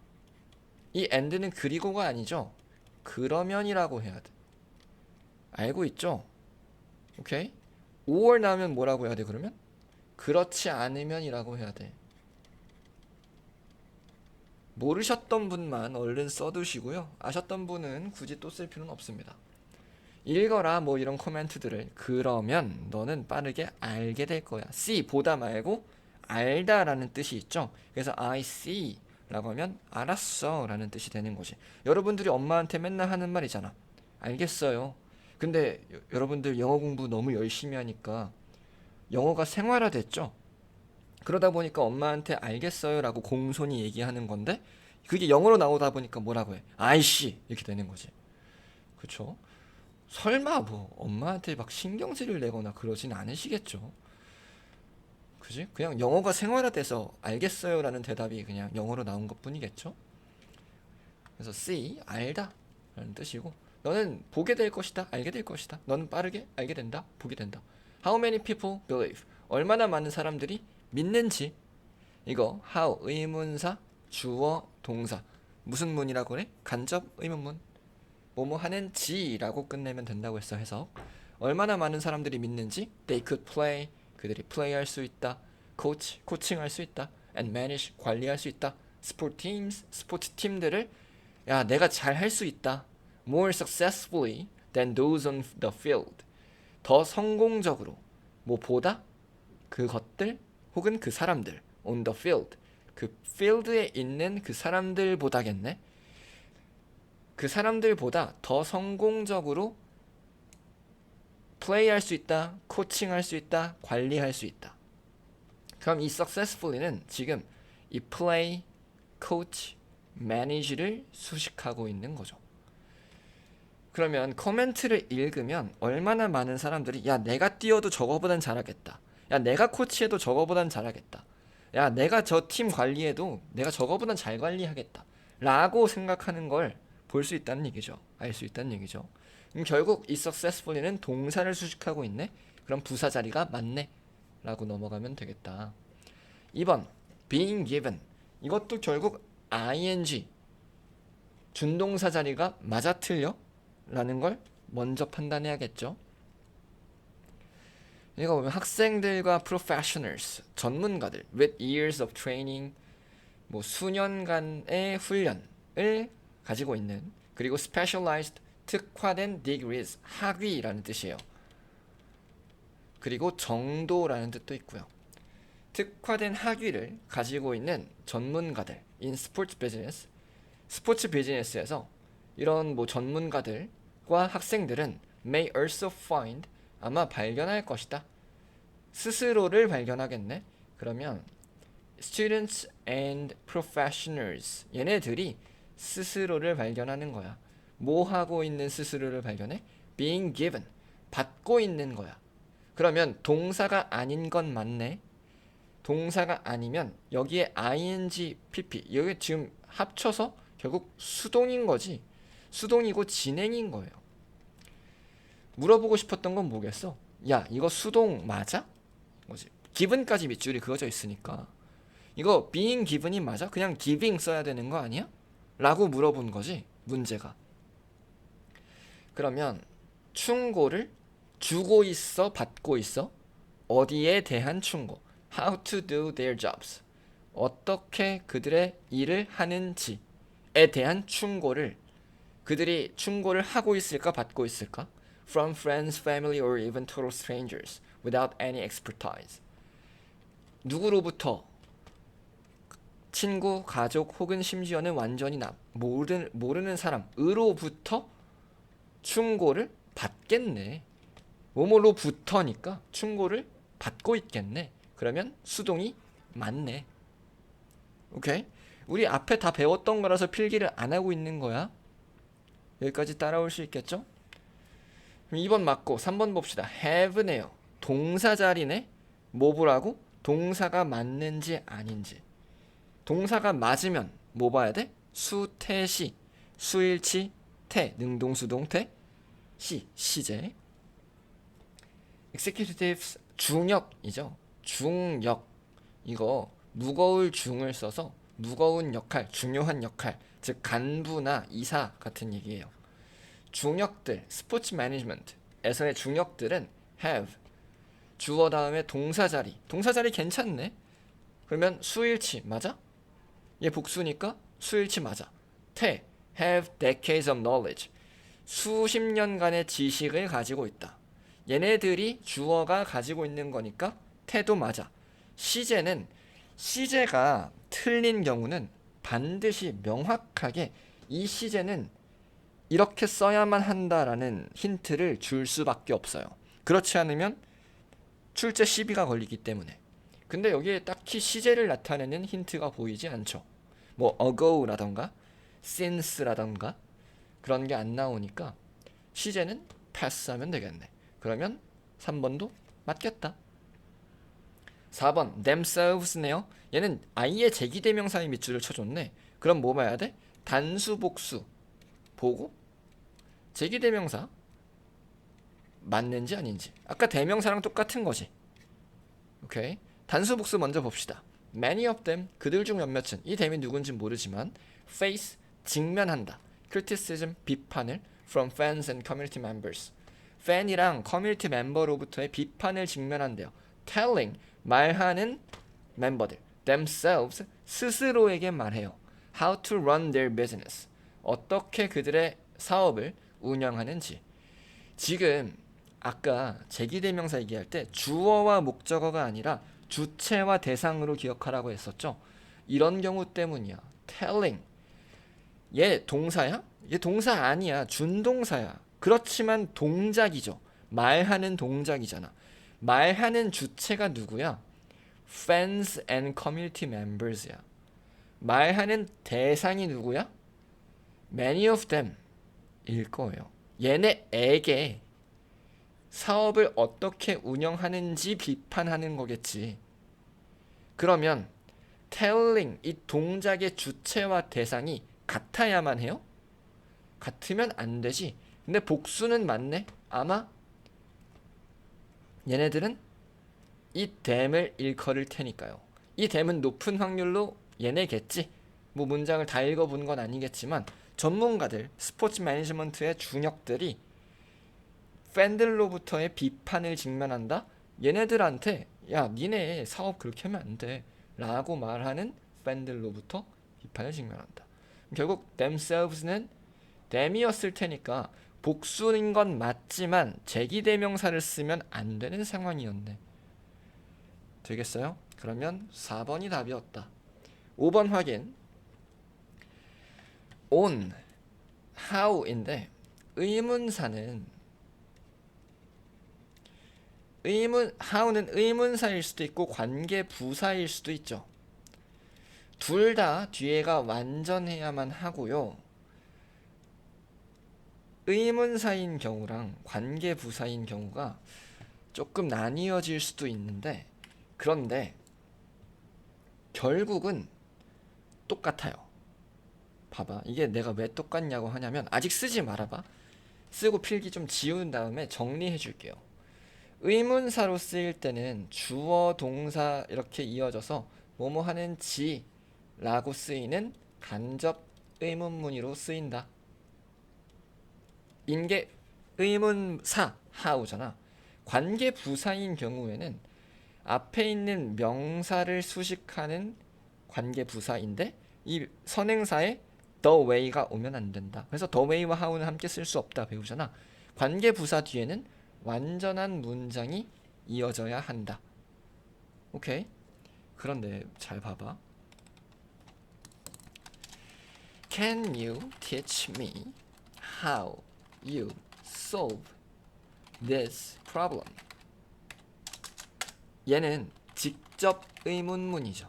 이 and는 그리고가 아니죠. 그러면이라고 해야 돼. 알고 있죠? 오케이? or 나오면 뭐라고 해야 돼 그러면? 그렇지 않으면이라고 해야 돼. 모르셨던 분만 얼른 써두시고요. 아셨던 분은 굳이 또 쓸 필요는 없습니다. 읽어라 뭐 이런 코멘트들을 그러면 너는 빠르게 알게 될 거야. see 보다 말고 알다 라는 뜻이 있죠. 그래서 I see 라고 하면 알았어 라는 뜻이 되는 거지. 여러분들이 엄마한테 맨날 하는 말이잖아. 알겠어요. 근데 여러분들 영어 공부 너무 열심히 하니까 영어가 생활화됐죠. 그러다 보니까 엄마한테 알겠어요 라고 공손히 얘기하는 건데 그게 영어로 나오다 보니까 뭐라고 해? 아이씨 이렇게 되는 거지. 그쵸? 설마 뭐 엄마한테 막 신경질을 내거나 그러진 않으시겠죠? 그지? 그냥 영어가 생활화돼서 알겠어요라는 대답이 그냥 영어로 나온 것뿐이겠죠? 그래서 see 알다 라는 뜻이고, 너는 보게 될 것이다, 알게 될 것이다. 너는 빠르게 알게 된다, 보게 된다. How many people believe? 얼마나 많은 사람들이 믿는지. 이거 how 의문사 주어 동사 무슨 문이라고 그래? 간접 의문문. 뭐뭐 하는 지라고 끝내면 된다고 했어. 해석. 얼마나 많은 사람들이 믿는지. They could play. 그들이 플레이할 수 있다. coach 코칭할 수 있다. and manage 관리할 수 있다. sport teams 스포츠 팀들을 야 내가 잘 할 수 있다. more successfully than those on the field. 더 성공적으로 뭐보다 그것들 혹은 그 사람들 on the field 그 필드에 있는 그 사람들보다겠네. 그 사람들보다 더 성공적으로 플레이할 수 있다, 코칭할 수 있다, 관리할 수 있다. 그럼 이 successfully는 지금 이 play, coach, manage를 수식하고 있는 거죠. 그러면 코멘트를 읽으면 얼마나 많은 사람들이 야 내가 뛰어도 저거보단 잘하겠다, 야 내가 코치해도 저거보단 잘하겠다, 야 내가 저 팀 관리해도 내가 저거보단 잘 관리하겠다 라고 생각하는 걸 볼 수 있다는 얘기죠. 알 수 있다는 얘기죠. 결국 이 successfully는 동사를 수식하고 있네. 그럼 부사 자리가 맞네 라고 넘어가면 되겠다. 2번 being given. 이것도 결국 ing 준동사 자리가 맞아 틀려? 라는 걸 먼저 판단해야겠죠. 이거 보면 학생들과 professionals 전문가들 with years of training 뭐 수년간의 훈련을 가지고 있는, 그리고 specialized 특화된 degrees 학위라는 뜻이에요. 그리고 정도라는 뜻도 있고요. 특화된 학위를 가지고 있는 전문가들 in sports business 스포츠 비즈니스에서 이런 뭐 전문가들과 학생들은 may also find 아마 발견할 것이다. 스스로를 발견하겠네. 그러면 students and professionals 얘네들이 스스로를 발견하는 거야. 뭐 하고 있는 스스로를 발견해? being given 받고 있는 거야. 그러면 동사가 아닌 건 맞네. 동사가 아니면 여기에 ing, pp 여기 지금 합쳐서 결국 수동인 거지. 수동이고 진행인 거예요. 물어보고 싶었던 건 뭐겠어? 야 이거 수동 맞아? 뭐지? given까지 밑줄이 그어져 있으니까 이거 being given이 맞아? 그냥 giving 써야 되는 거 아니야? 라고 물어본 거지 문제가. 그러면 충고를 주고 있어, 받고 있어? 어디에 대한 충고? How to do their jobs. 어떻게 그들의 일을 하는지에 대한 충고를 그들이 충고를 하고 있을까, 받고 있을까? From friends, family, or even total strangers without any expertise. 누구로부터? 친구, 가족 혹은 심지어는 완전히 모르는 사람으로부터 충고를 받겠네. 뭐뭐로부터니까 충고를 받고 있겠네. 그러면 수동이 맞네. 오케이? 우리 앞에 다 배웠던 거라서 필기를 안 하고 있는 거야. 여기까지 따라올 수 있겠죠? 2번 맞고 3번 봅시다. have네요. 동사 자리네. 뭐 보라고? 동사가 맞는지 아닌지. 동사가 맞으면 뭐 봐야 돼? 수태시, 수일치, 태, 능동수동태, 시, 시제. executives 중역이죠. 중역. 이거 무거울 중을 써서 무거운 역할, 중요한 역할, 즉 간부나 이사 같은 얘기예요. 중역들, 스포츠 매니지먼트에서의 중역들은 have 주어 다음에 동사 자리. 동사 자리 괜찮네. 그러면 수일치 맞아? 얘 복수니까 수일치 맞아. 태 have decades of knowledge 수십 년간의 지식을 가지고 있다. 얘네들이 주어가 가지고 있는 거니까 태도 맞아. 시제는 시제가 틀린 경우는 반드시 명확하게 이 시제는 이렇게 써야만 한다라는 힌트를 줄 수밖에 없어요. 그렇지 않으면 출제 시비가 걸리기 때문에. 근데 여기에 딱히 시제를 나타내는 힌트가 보이지 않죠. 뭐 ago라던가 since라던가 그런 게 안 나오니까 시제는 패스하면 되겠네. 그러면 3번도 맞겠다. 4번 themselves네요. 얘는 아예 제기대명사의 밑줄을 쳐줬네. 그럼 뭐 봐야 돼? 단수 복수 보고 제기대명사 맞는지 아닌지. 아까 대명사랑 똑같은 거지. 오케이. 단수 복수 먼저 봅시다. Many of them 그들 중 몇몇은 이 them이 누군지 모르지만 face 직면한다. criticism 비판을 from fans and community members. 팬이랑 커뮤니티 멤버로부터의 비판을 직면한대요. telling 말하는 멤버들 themselves 스스로에게 말해요. how to run their business 어떻게 그들의 사업을 운영하는지. 지금 아까 제기대명사 얘기할 때 주어와 목적어가 아니라 주체와 대상으로 기억하라고 했었죠. 이런 경우 때문이야. telling 얘 동사야? 얘 동사 아니야. 준동사야. 그렇지만 동작이죠. 말하는 동작이잖아. 말하는 주체가 누구야? Fans and community members야. 말하는 대상이 누구야? Many of them 일 거예요. 얘네에게 사업을 어떻게 운영하는지 비판하는 거겠지. 그러면 telling 이 동작의 주체와 대상이 같아야만 해요? 같으면 안 되지. 근데 복수는 맞네. 아마 얘네들은 이 them을 일컬을 테니까요. 이 them은 높은 확률로 얘네겠지. 뭐 문장을 다 읽어본 건 아니겠지만 전문가들, 스포츠 매니지먼트의 중역들이 팬들로부터의 비판을 직면한다? 얘네들한테 야 니네 사업 그렇게 하면 안 돼 라고 말하는 팬들로부터 비판을 직면한다. 결국 themselves는 them이었을 테니까 복수인 건 맞지만 제기대명사를 쓰면 안 되는 상황이었네. 되겠어요? 그러면 4번이 답이었다. 5번 확인. on, how인데 how는 의문사일 수도 있고 관계 부사일 수도 있죠. 둘 다 뒤에가 완전해야만 하고요. 의문사인 경우랑 관계 부사인 경우가 조금 나뉘어질 수도 있는데 그런데 결국은 똑같아요. 봐봐. 이게 내가 왜 똑같냐고 하냐면 아직 쓰지 말아봐. 쓰고 필기 좀 지운 다음에 정리해 줄게요. 의문사로 쓰일 때는 주어 동사 이렇게 이어져서 뭐뭐 하는 지라고 쓰이는 간접 의문문의로 쓰인다. 인게 의문사 how잖아. 관계 부사인 경우에는 앞에 있는 명사를 수식하는 관계 부사인데 이 선행사에 the way가 오면 안 된다. 그래서 the way와 how는 함께 쓸 수 없다 배우잖아. 관계 부사 뒤에는 완전한 문장이 이어져야 한다. 오케이? 그런데 잘 봐봐. Can you teach me how you solve this problem? 얘는 직접 의문문이죠.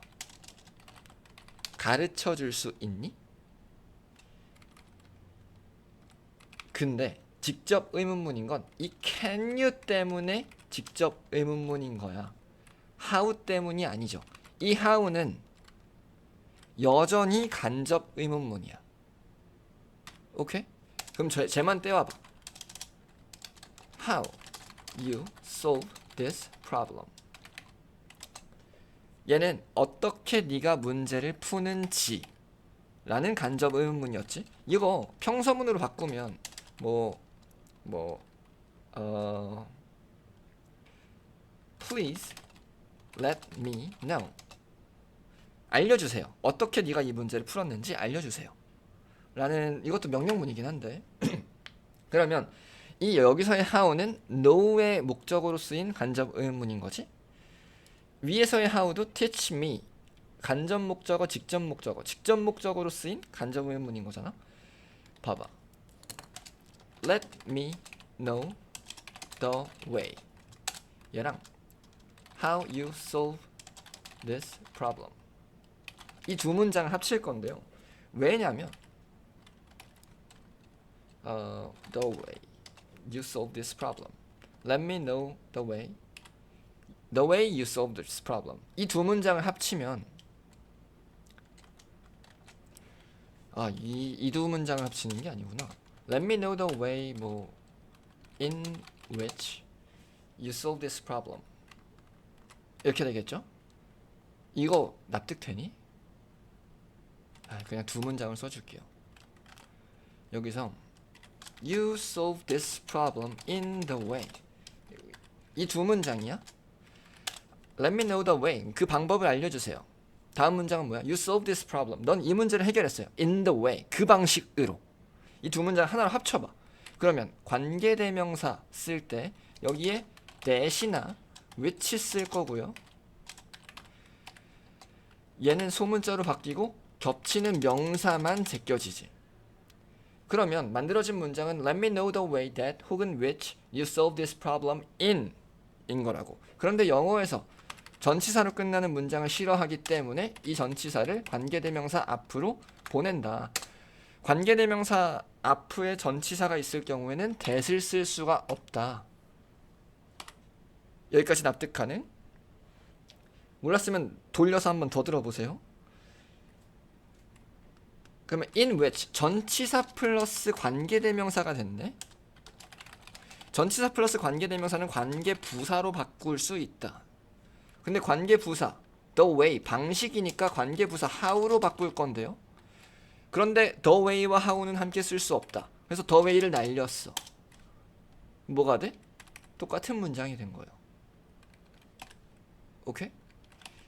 가르쳐 줄 수 있니? 근데 직접 의문문인 건 이 can you 때문에 직접 의문문인 거야. how 때문이 아니죠. 이 how는 여전히 간접 의문문이야. 오케이? 그럼 쟤만 떼와봐. How you solve this problem? 얘는 어떻게 네가 문제를 푸는지 라는 간접 의문문이었지. 이거 평서문으로 바꾸면 Please let me know. 알려주세요. 어떻게 네가 이 문제를 풀었는지 알려주세요. 라는 이것도 명령문이긴 한데 그러면 이 여기서의 how는 know의 목적으로 쓰인 간접 의문문인 거지. 위에서의 how도 teach me 간접 목적어, 직접 목적어, 직접 목적으로 쓰인 간접 의문문인 거잖아. 봐봐. Let me know the way. 얘랑 How you solve this problem. 이 두 문장을 합칠 건데요. 왜냐면 the way you solve this problem. Let me know the way you solve this problem. 이 두 문장을 합치면 이 두 문장을 합치는 게 아니구나. Let me know the way 뭐 in which you solve this problem. 이렇게 되겠죠? 이거 납득되니? 그냥 두 문장을 써줄게요. 여기서 You solve this problem in the way. 이 두 문장이야. Let me know the way. 그 방법을 알려주세요. 다음 문장은 뭐야? You solve this problem. 넌 이 문제를 해결했어요. In the way. 그 방식으로. 이 두 문장 하나로 합쳐봐. 그러면 관계대명사 쓸 때 여기에 that이나 which 쓸 거고요. 얘는 소문자로 바뀌고 겹치는 명사만 제껴지지. 그러면 만들어진 문장은 Let me know the way that 혹은 which you solve this problem in 거라고. 그런데 영어에서 전치사로 끝나는 문장을 싫어하기 때문에 이 전치사를 관계대명사 앞으로 보낸다. 관계대명사 앞에 전치사가 있을 경우에는 that을 쓸 수가 없다. 여기까지 납득하는? 몰랐으면 돌려서 한번 더 들어보세요. 그러면 in which 전치사 플러스 관계대명사가 됐네. 전치사 플러스 관계대명사는 관계부사로 바꿀 수 있다. 근데 관계부사 the way 방식이니까 관계부사 how로 바꿀 건데요. 그런데 the way와 how는 함께 쓸 수 없다. 그래서 the way를 날렸어. 뭐가 돼? 똑같은 문장이 된 거예요. 오케이?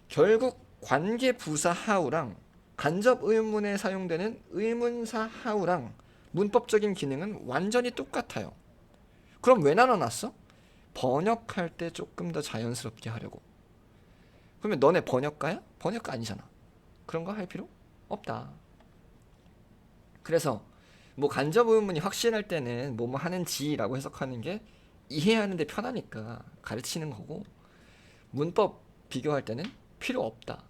결국 관계부사 how랑 간접 의문문에 사용되는 의문사 how랑 문법적인 기능은 완전히 똑같아요. 그럼 왜 나눠놨어? 번역할 때 조금 더 자연스럽게 하려고. 그러면 너네 번역가야? 번역가 아니잖아. 그런 거 할 필요 없다. 그래서 뭐 간접 의문문이 확실할 때는 뭐뭐 하는지라고 해석하는 게 이해하는 데 편하니까 가르치는 거고, 문법 비교할 때는 필요 없다.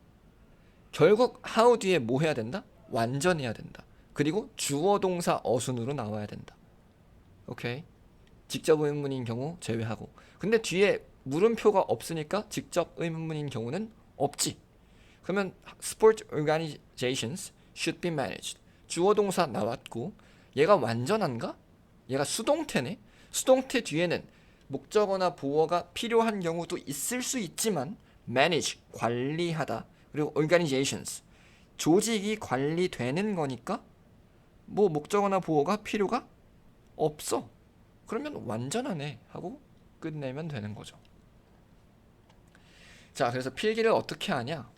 결국 how 뒤에 뭐 해야 된다? 완전해야 된다. 그리고 주어 동사 어순으로 나와야 된다. 오케이? 직접 의문문인 경우 제외하고. 근데 뒤에 물음표가 없으니까 직접 의문문인 경우는 없지. 그러면 sport organizations should be managed. 주어 동사 나왔고, 얘가 완전한가? 얘가 수동태네. 수동태 뒤에는 목적어나 보어가 필요한 경우도 있을 수 있지만 manage 관리하다. 그리고 organizations 조직이 관리되는 거니까 뭐 목적어나 보어가 필요가 없어. 그러면 완전하네 하고 끝내면 되는 거죠. 자, 그래서 필기를 어떻게 하냐?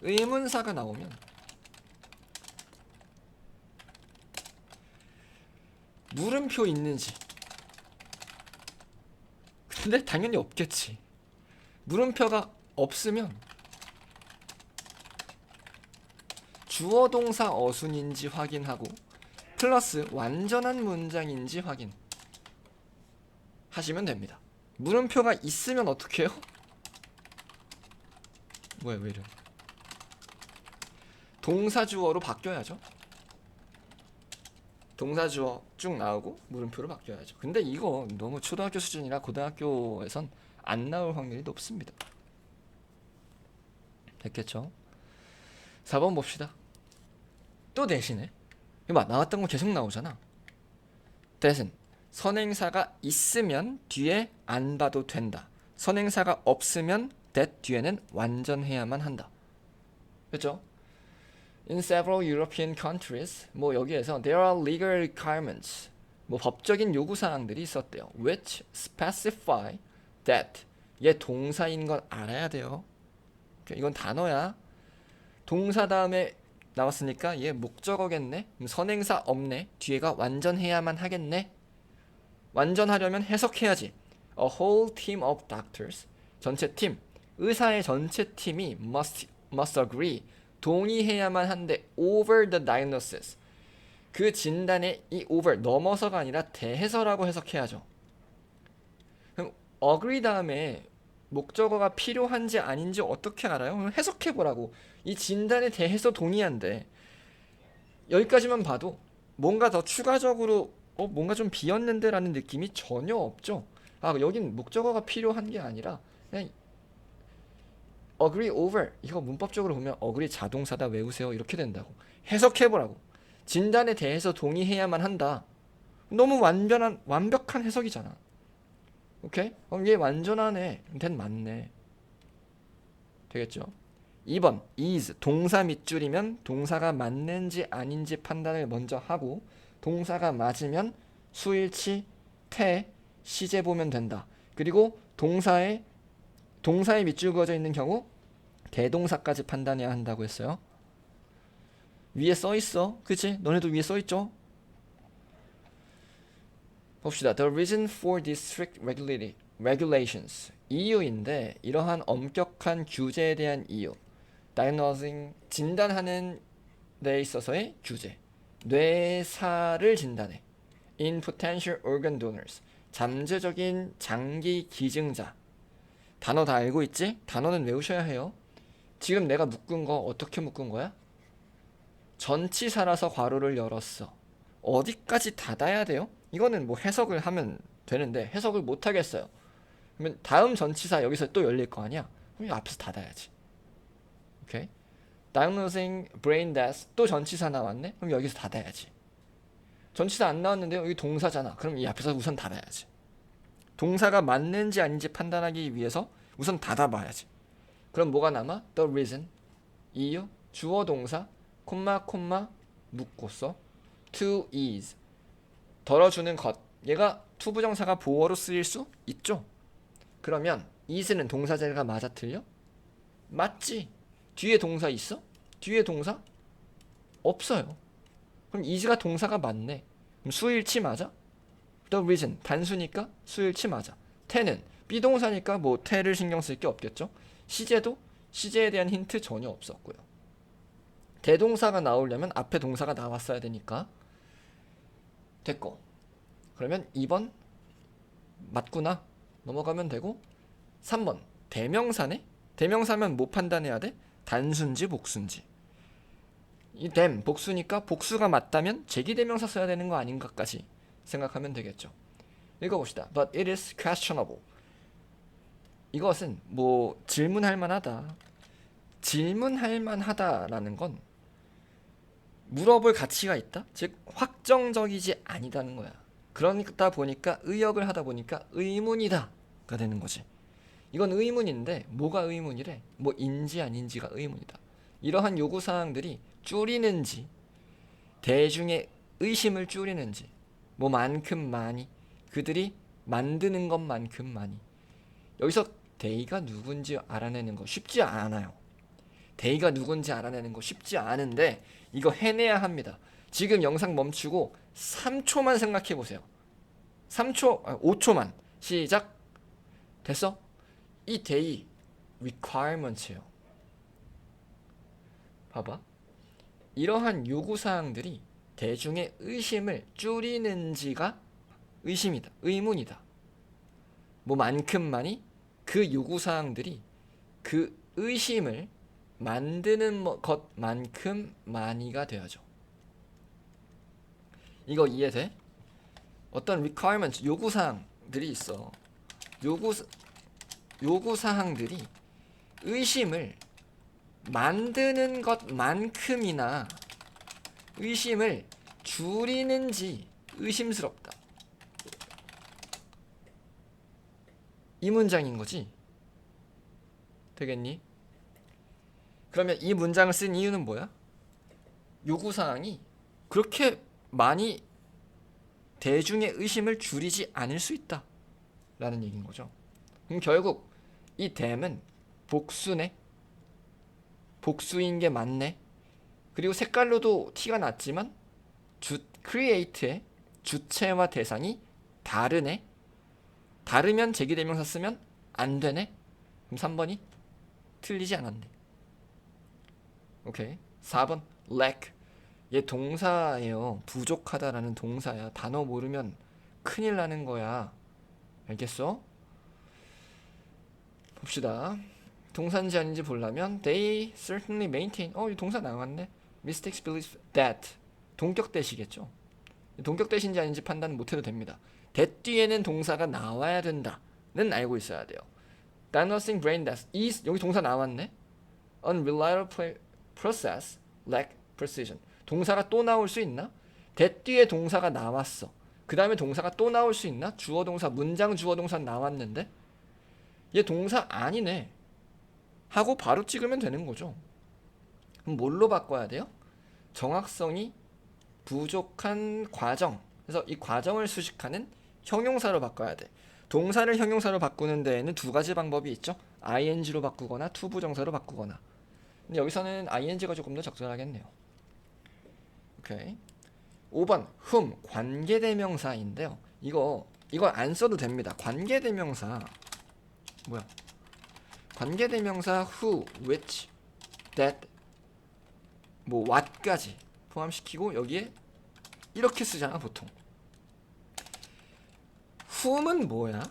의문사가 나오면 물음표 있는지. 근데 당연히 없겠지. 물음표가 없으면 주어 동사 어순인지 확인하고 플러스 완전한 문장인지 확인 하시면 됩니다. 물음표가 있으면 어떻게 해요? 뭐야, 왜 이래? 동사주어로 바뀌어야죠. 동사주어 쭉 나오고 물음표로 바뀌어야죠. 근데 이거 너무 초등학교 수준이라 고등학교에선 안 나올 확률이 높습니다. 됐겠죠? 4번 봅시다. 또 대신에 이거 봐, 나왔던 거 계속 나오잖아. 대신 선행사가 있으면 뒤에 안 봐도 된다. 선행사가 없으면 that 뒤에는 완전해야만 한다. 그렇죠? In several European countries, 뭐 여기에서 there are legal requirements, 뭐 법적인 요구 사항들이 있었대요. Which specify that, 얘 동사인 건 알아야 돼요. 이건 단어야. 동사 다음에 나왔으니까 얘 목적어겠네. 선행사 없네. 뒤에가 완전해야만 하겠네. 완전하려면 해석해야지. A whole team of doctors, 전체 팀, 의사의 전체 팀이 must agree, 동의해야만 한데 over the diagnosis, 그 진단에 이 over 넘어서가 아니라 대해서라고 해석해야죠. 그럼 agree 다음에 목적어가 필요한지 아닌지 어떻게 알아요? 해석해보라고. 이 진단에 대해서 동의한데 여기까지만 봐도 뭔가 더 추가적으로 뭔가 좀 비었는데 라는 느낌이 전혀 없죠. 아, 여긴 목적어가 필요한 게 아니라 그냥 agree over, 이거 문법적으로 보면 agree 자동사다, 외우세요, 이렇게 된다고. 해석해보라고. 진단에 대해서 동의해야만 한다. 너무 완벽한 해석이잖아. 오케이? 얘 완전하네. 된 맞네. 되겠죠? 2번 is 동사 밑줄이면 동사가 맞는지 아닌지 판단을 먼저 하고, 동사가 맞으면 수일치, 태, 시제 보면 된다. 그리고 동사에 밑줄 그어져 있는 경우 대동사까지 판단해야 한다고 했어요. 위에 써 있어. 그치? 너네도 위에 써 있죠? 봅시다. The reason for these strict regulations. 이유인데 이러한 엄격한 규제에 대한 이유. diagnosing, 진단하는 데 있어서의 규제. 뇌사를 진단해. in potential organ donors. 잠재적인 장기 기증자. 단어 다 알고 있지? 단어는 외우셔야 해요. 지금 내가 묶은 거 어떻게 묶은 거야? 전치사라서 괄호를 열었어. 어디까지 닫아야 돼요? 이거는 뭐 해석을 하면 되는데 해석을 못 하겠어요. 그러면 다음 전치사 여기서 또 열릴 거 아니야? 그럼 앞에서 닫아야지. 오케이? Diagnosing brain death, 또 전치사 나왔네? 그럼 여기서 닫아야지. 전치사 안 나왔는데요? 여기 동사잖아. 그럼 이 앞에서 우선 닫아야지. 동사가 맞는지 아닌지 판단하기 위해서 우선 닫아봐야지. 그럼 뭐가 남아? The reason, 이유, 주어 동사, 콤마 묶고서 to is, 덜어주는 것. 얘가 투부정사가 보어로 쓰일 수 있죠. 그러면 is는 동사 자리가 맞아 틀려? 맞지. 뒤에 동사 있어? 뒤에 동사 없어요. 그럼 is가 동사가 맞네. 그럼 수일치 맞아? The reason 단수니까 수일치 맞아. 태는 비동사니까 뭐 태를 신경 쓸 게 없겠죠. 시제도 시제에 대한 힌트 전혀 없었고요. 대동사가 나오려면 앞에 동사가 나왔어야 되니까 됐고. 그러면 2번 맞구나 넘어가면 되고, 3번 대명사네. 대명사면 뭐 판단해야 돼? 단수인지 복수인지. 이 them 복수니까 복수가 맞다면 제기대명사 써야 되는 거 아닌가까지 생각하면 되겠죠. 읽어봅시다. But it is questionable. 이것은 뭐 질문할 만하다. 질문할 만하다라는 건 물어볼 가치가 있다? 즉 확정적이지 아니다는 거야. 그러다 보니까 의역을 하다 보니까 의문이다가 되는 거지. 이건 의문인데 뭐가 의문이래? 뭐 인지 아닌지가 의문이다. 이러한 요구사항들이 줄이는지, 대중의 의심을 줄이는지, 뭐만큼 많이, 그들이 만드는 것만큼 많이. 여기서 대의가 누군지 알아내는 거 쉽지 않아요. 대의가 누군지 알아내는 거 쉽지 않은데 이거 해내야 합니다. 지금 영상 멈추고 3초만 생각해 보세요. 5초만. 시작. 됐어? 이 대의 requirements예요. 봐봐. 이러한 요구사항들이 대중의 의심을 줄이는지가 의심이다. 의문이다. 뭐만큼만이 그 요구사항들이 그 의심을 만드는 것만큼 많이가 되어져. 이거 이해돼? 어떤 requirement, 요구사항들이 있어. 요구사항들이 의심을 만드는 것만큼이나 의심을 줄이는지 의심스럽다. 이 문장인 거지. 되겠니? 그러면 이 문장을 쓴 이유는 뭐야? 요구사항이 그렇게 많이 대중의 의심을 줄이지 않을 수 있다 라는 얘기인 거죠. 그럼 결국 이 dam은 복수네. 복수인 게 맞네. 그리고 색깔로도 티가 났지만 create의 주체와 대상이 다르네. 다르면 제기대명사 쓰면 안 되네. 그럼 3번이 틀리지 않았네. 오케이. 4번 lack. 얘 동사예요. 부족하다라는 동사야. 단어 모르면 큰일 나는 거야. 알겠어? 봅시다. 동사인지 아닌지 보려면 they certainly maintain. 이 동사 나왔네. mistakes believe that. 동격 대시겠죠. 동격 대신지 아닌지 판단 못해도 됩니다. that 뒤에는 동사가 나와야 된다는 알고 있어야 돼요. diagnosing brain death. 여기 동사 나왔네. unreliable process lack precision. 동사가 또 나올 수 있나? that 뒤에 동사가 나왔어. 그 다음에 동사가 또 나올 수 있나? 주어 동사, 문장 주어 동사 나왔는데 얘 동사 아니네 하고 바로 찍으면 되는 거죠. 그럼 뭘로 바꿔야 돼요? 정확성이 부족한 과정. 그래서 이 과정을 수식하는 형용사로 바꿔야 돼. 동사를 형용사로 바꾸는 데에는 두 가지 방법이 있죠. ing로 바꾸거나 투부정사로 바꾸거나. 근데 여기서는 ing가 조금 더 적절하겠네요. 오케이. 5번 whom 관계대명사인데요. 이거 안 써도 됩니다. 관계대명사 뭐야? 관계대명사 who, which, that, 뭐 what까지 포함시키고 여기에 이렇게 쓰잖아 보통. whom은 뭐야?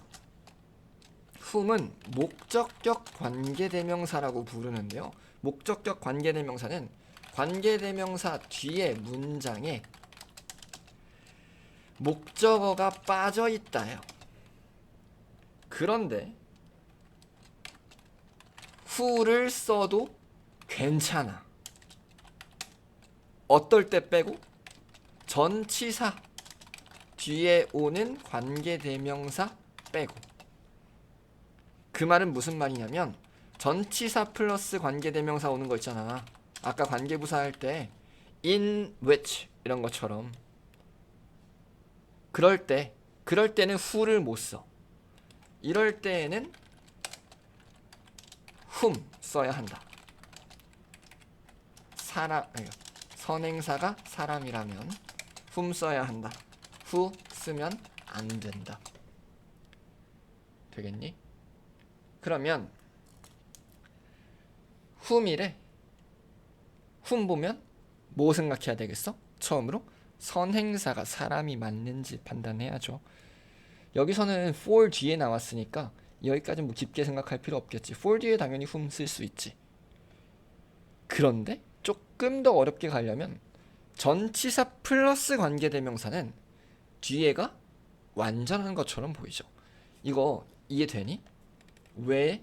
whom은 목적격 관계대명사라고 부르는데요. 목적격 관계대명사는 관계대명사 뒤에 문장에 목적어가 빠져있다요. 그런데 who를 써도 괜찮아. 어떨 때 빼고? 전치사 뒤에 오는 관계대명사 빼고. 그 말은 무슨 말이냐면 전치사 플러스 관계대명사 오는 거 있잖아. 아까 관계부사 할 때 in which 이런 것처럼. 그럴 때는 who를 못 써. 이럴 때에는 whom 써야 한다. 선행사가 사람이라면 whom 써야 한다. who 쓰면 안 된다. 되겠니? 그러면 whom이래. whom 보면 뭐 생각해야 되겠어? 처음으로 선행사가 사람이 맞는지 판단해야죠. 여기서는 for 뒤에 나왔으니까 여기까지 뭐 깊게 생각할 필요 없겠지. for 뒤에 당연히 whom 쓸 수 있지. 그런데 조금 더 어렵게 가려면 전치사 플러스 관계대명사는 뒤에가 완전한 것처럼 보이죠. 이거 이해되니? 왜?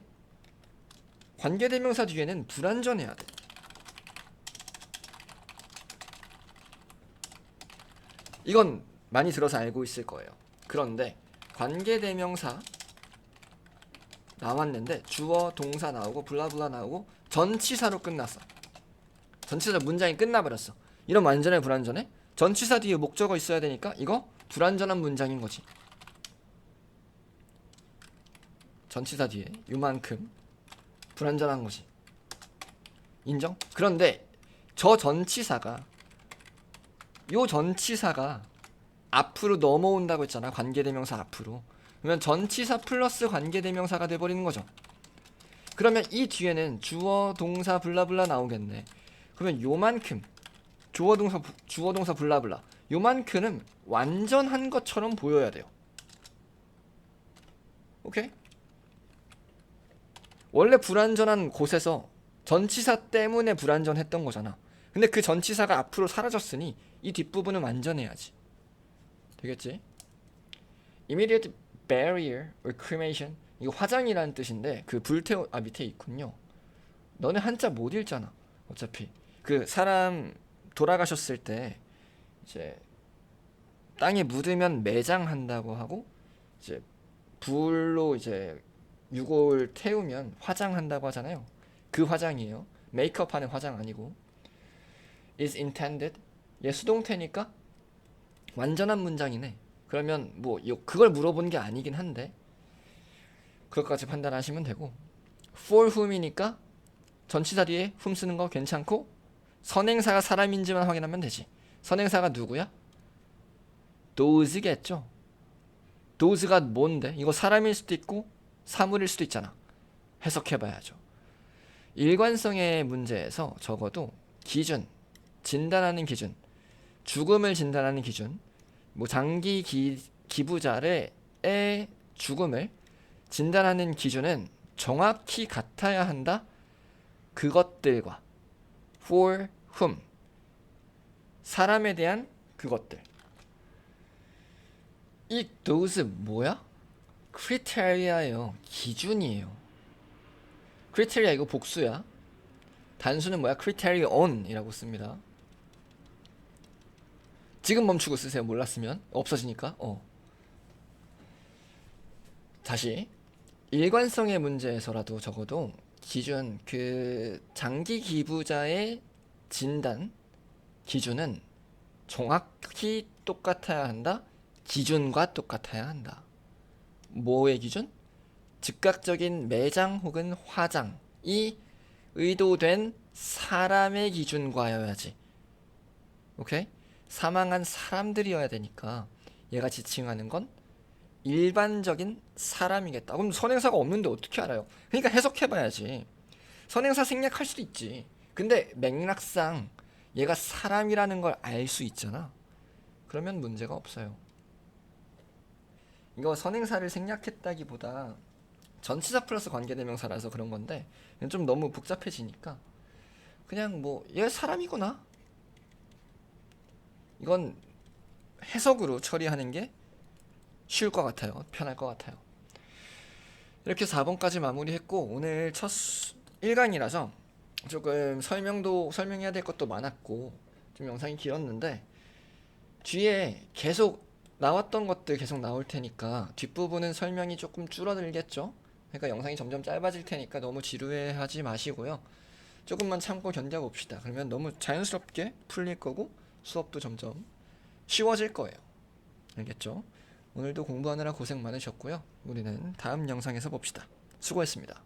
관계대명사 뒤에는 불완전해야 돼. 이건 많이 들어서 알고 있을 거예요. 그런데 관계대명사 나왔는데 주어, 동사 나오고 블라블라 나오고 전치사로 끝났어. 전치사 문장이 끝나버렸어. 이런 완전해 불완전해? 전치사 뒤에 목적어 있어야 되니까 이거 불완전한 문장인 거지. 전치사 뒤에 요만큼 불완전한 거지. 인정? 그런데 저 전치사가 요 전치사가 앞으로 넘어온다고 했잖아. 관계대명사 앞으로. 그러면 전치사 플러스 관계대명사가 돼버리는 거죠. 그러면 이 뒤에는 주어, 동사, 블라블라 나오겠네. 그러면 요만큼 주어, 동사, 블라블라 요만큼은 완전한 것처럼 보여야 돼요. 오케이? 원래 불완전한 곳에서 전치사 때문에 불완전했던 거잖아. 근데 그 전치사가 앞으로 사라졌으니 이 뒷부분은 완전해야지. 되겠지? Immediate barrier or cremation. 이거 화장이라는 뜻인데 그 밑에 있군요. 너네 한자 못 읽잖아. 어차피 그 사람 돌아가셨을 때 이제 땅에 묻으면 매장한다고 하고 이제 불로 이제 유골 태우면 화장한다고 하잖아요. 그 화장이에요. 메이크업하는 화장 아니고. is intended. 얘 수동태니까 완전한 문장이네. 그러면 뭐 그걸 물어본 게 아니긴 한데 그것까지 판단하시면 되고. for whom이니까 전치사 뒤에 whom 쓰는 거 괜찮고 선행사가 사람인지만 확인하면 되지. 선행사가 누구야? those겠죠. those가 뭔데? 이거 사람일 수도 있고 사물일 수도 있잖아. 해석해봐야죠. 일관성의 문제에서 적어도 기준, 진단하는 기준, 죽음을 진단하는 기준, 뭐 장기 기부자의 죽음을 진단하는 기준은 정확히 같아야 한다. 그것들과 for whom 사람에 대한 그것들. 이 those 뭐야? criteria예요. 기준이에요. criteria 이거 복수야. 단수는 뭐야? criterion이라고 씁니다. 지금 멈추고 쓰세요. 몰랐으면 없어지니까. 다시 일관성의 문제에서라도 적어도 기준 그 장기 기부자의 진단 기준은 정확히 똑같아야 한다. 기준과 똑같아야 한다. 뭐의 기준? 즉각적인 매장 혹은 화장이 의도된 사람의 기준과여야지. 오케이? 사망한 사람들이어야 되니까 얘가 지칭하는 건 일반적인 사람이겠다. 그럼 선행사가 없는데 어떻게 알아요? 그러니까 해석해봐야지. 선행사 생략할 수도 있지. 근데 맥락상 얘가 사람이라는 걸 알 수 있잖아. 그러면 문제가 없어요. 이거 선행사를 생략했다기보다 전치사 플러스 관계대명사라서 그런 건데 좀 너무 복잡해지니까 그냥 뭐 얘 사람이구나. 이건 해석으로 처리하는 게 쉬울 것 같아요. 편할 것 같아요. 이렇게 4번까지 마무리했고 오늘 첫 1강이라서 조금 설명해야 될 것도 많았고 좀 영상이 길었는데 뒤에 계속 나왔던 것들 계속 나올 테니까 뒷부분은 설명이 조금 줄어들겠죠. 그러니까 영상이 점점 짧아질 테니까 너무 지루해하지 마시고요. 조금만 참고 견뎌봅시다. 그러면 너무 자연스럽게 풀릴 거고 수업도 점점 쉬워질 거예요. 알겠죠? 오늘도 공부하느라 고생 많으셨고요. 우리는 다음 영상에서 봅시다. 수고했습니다.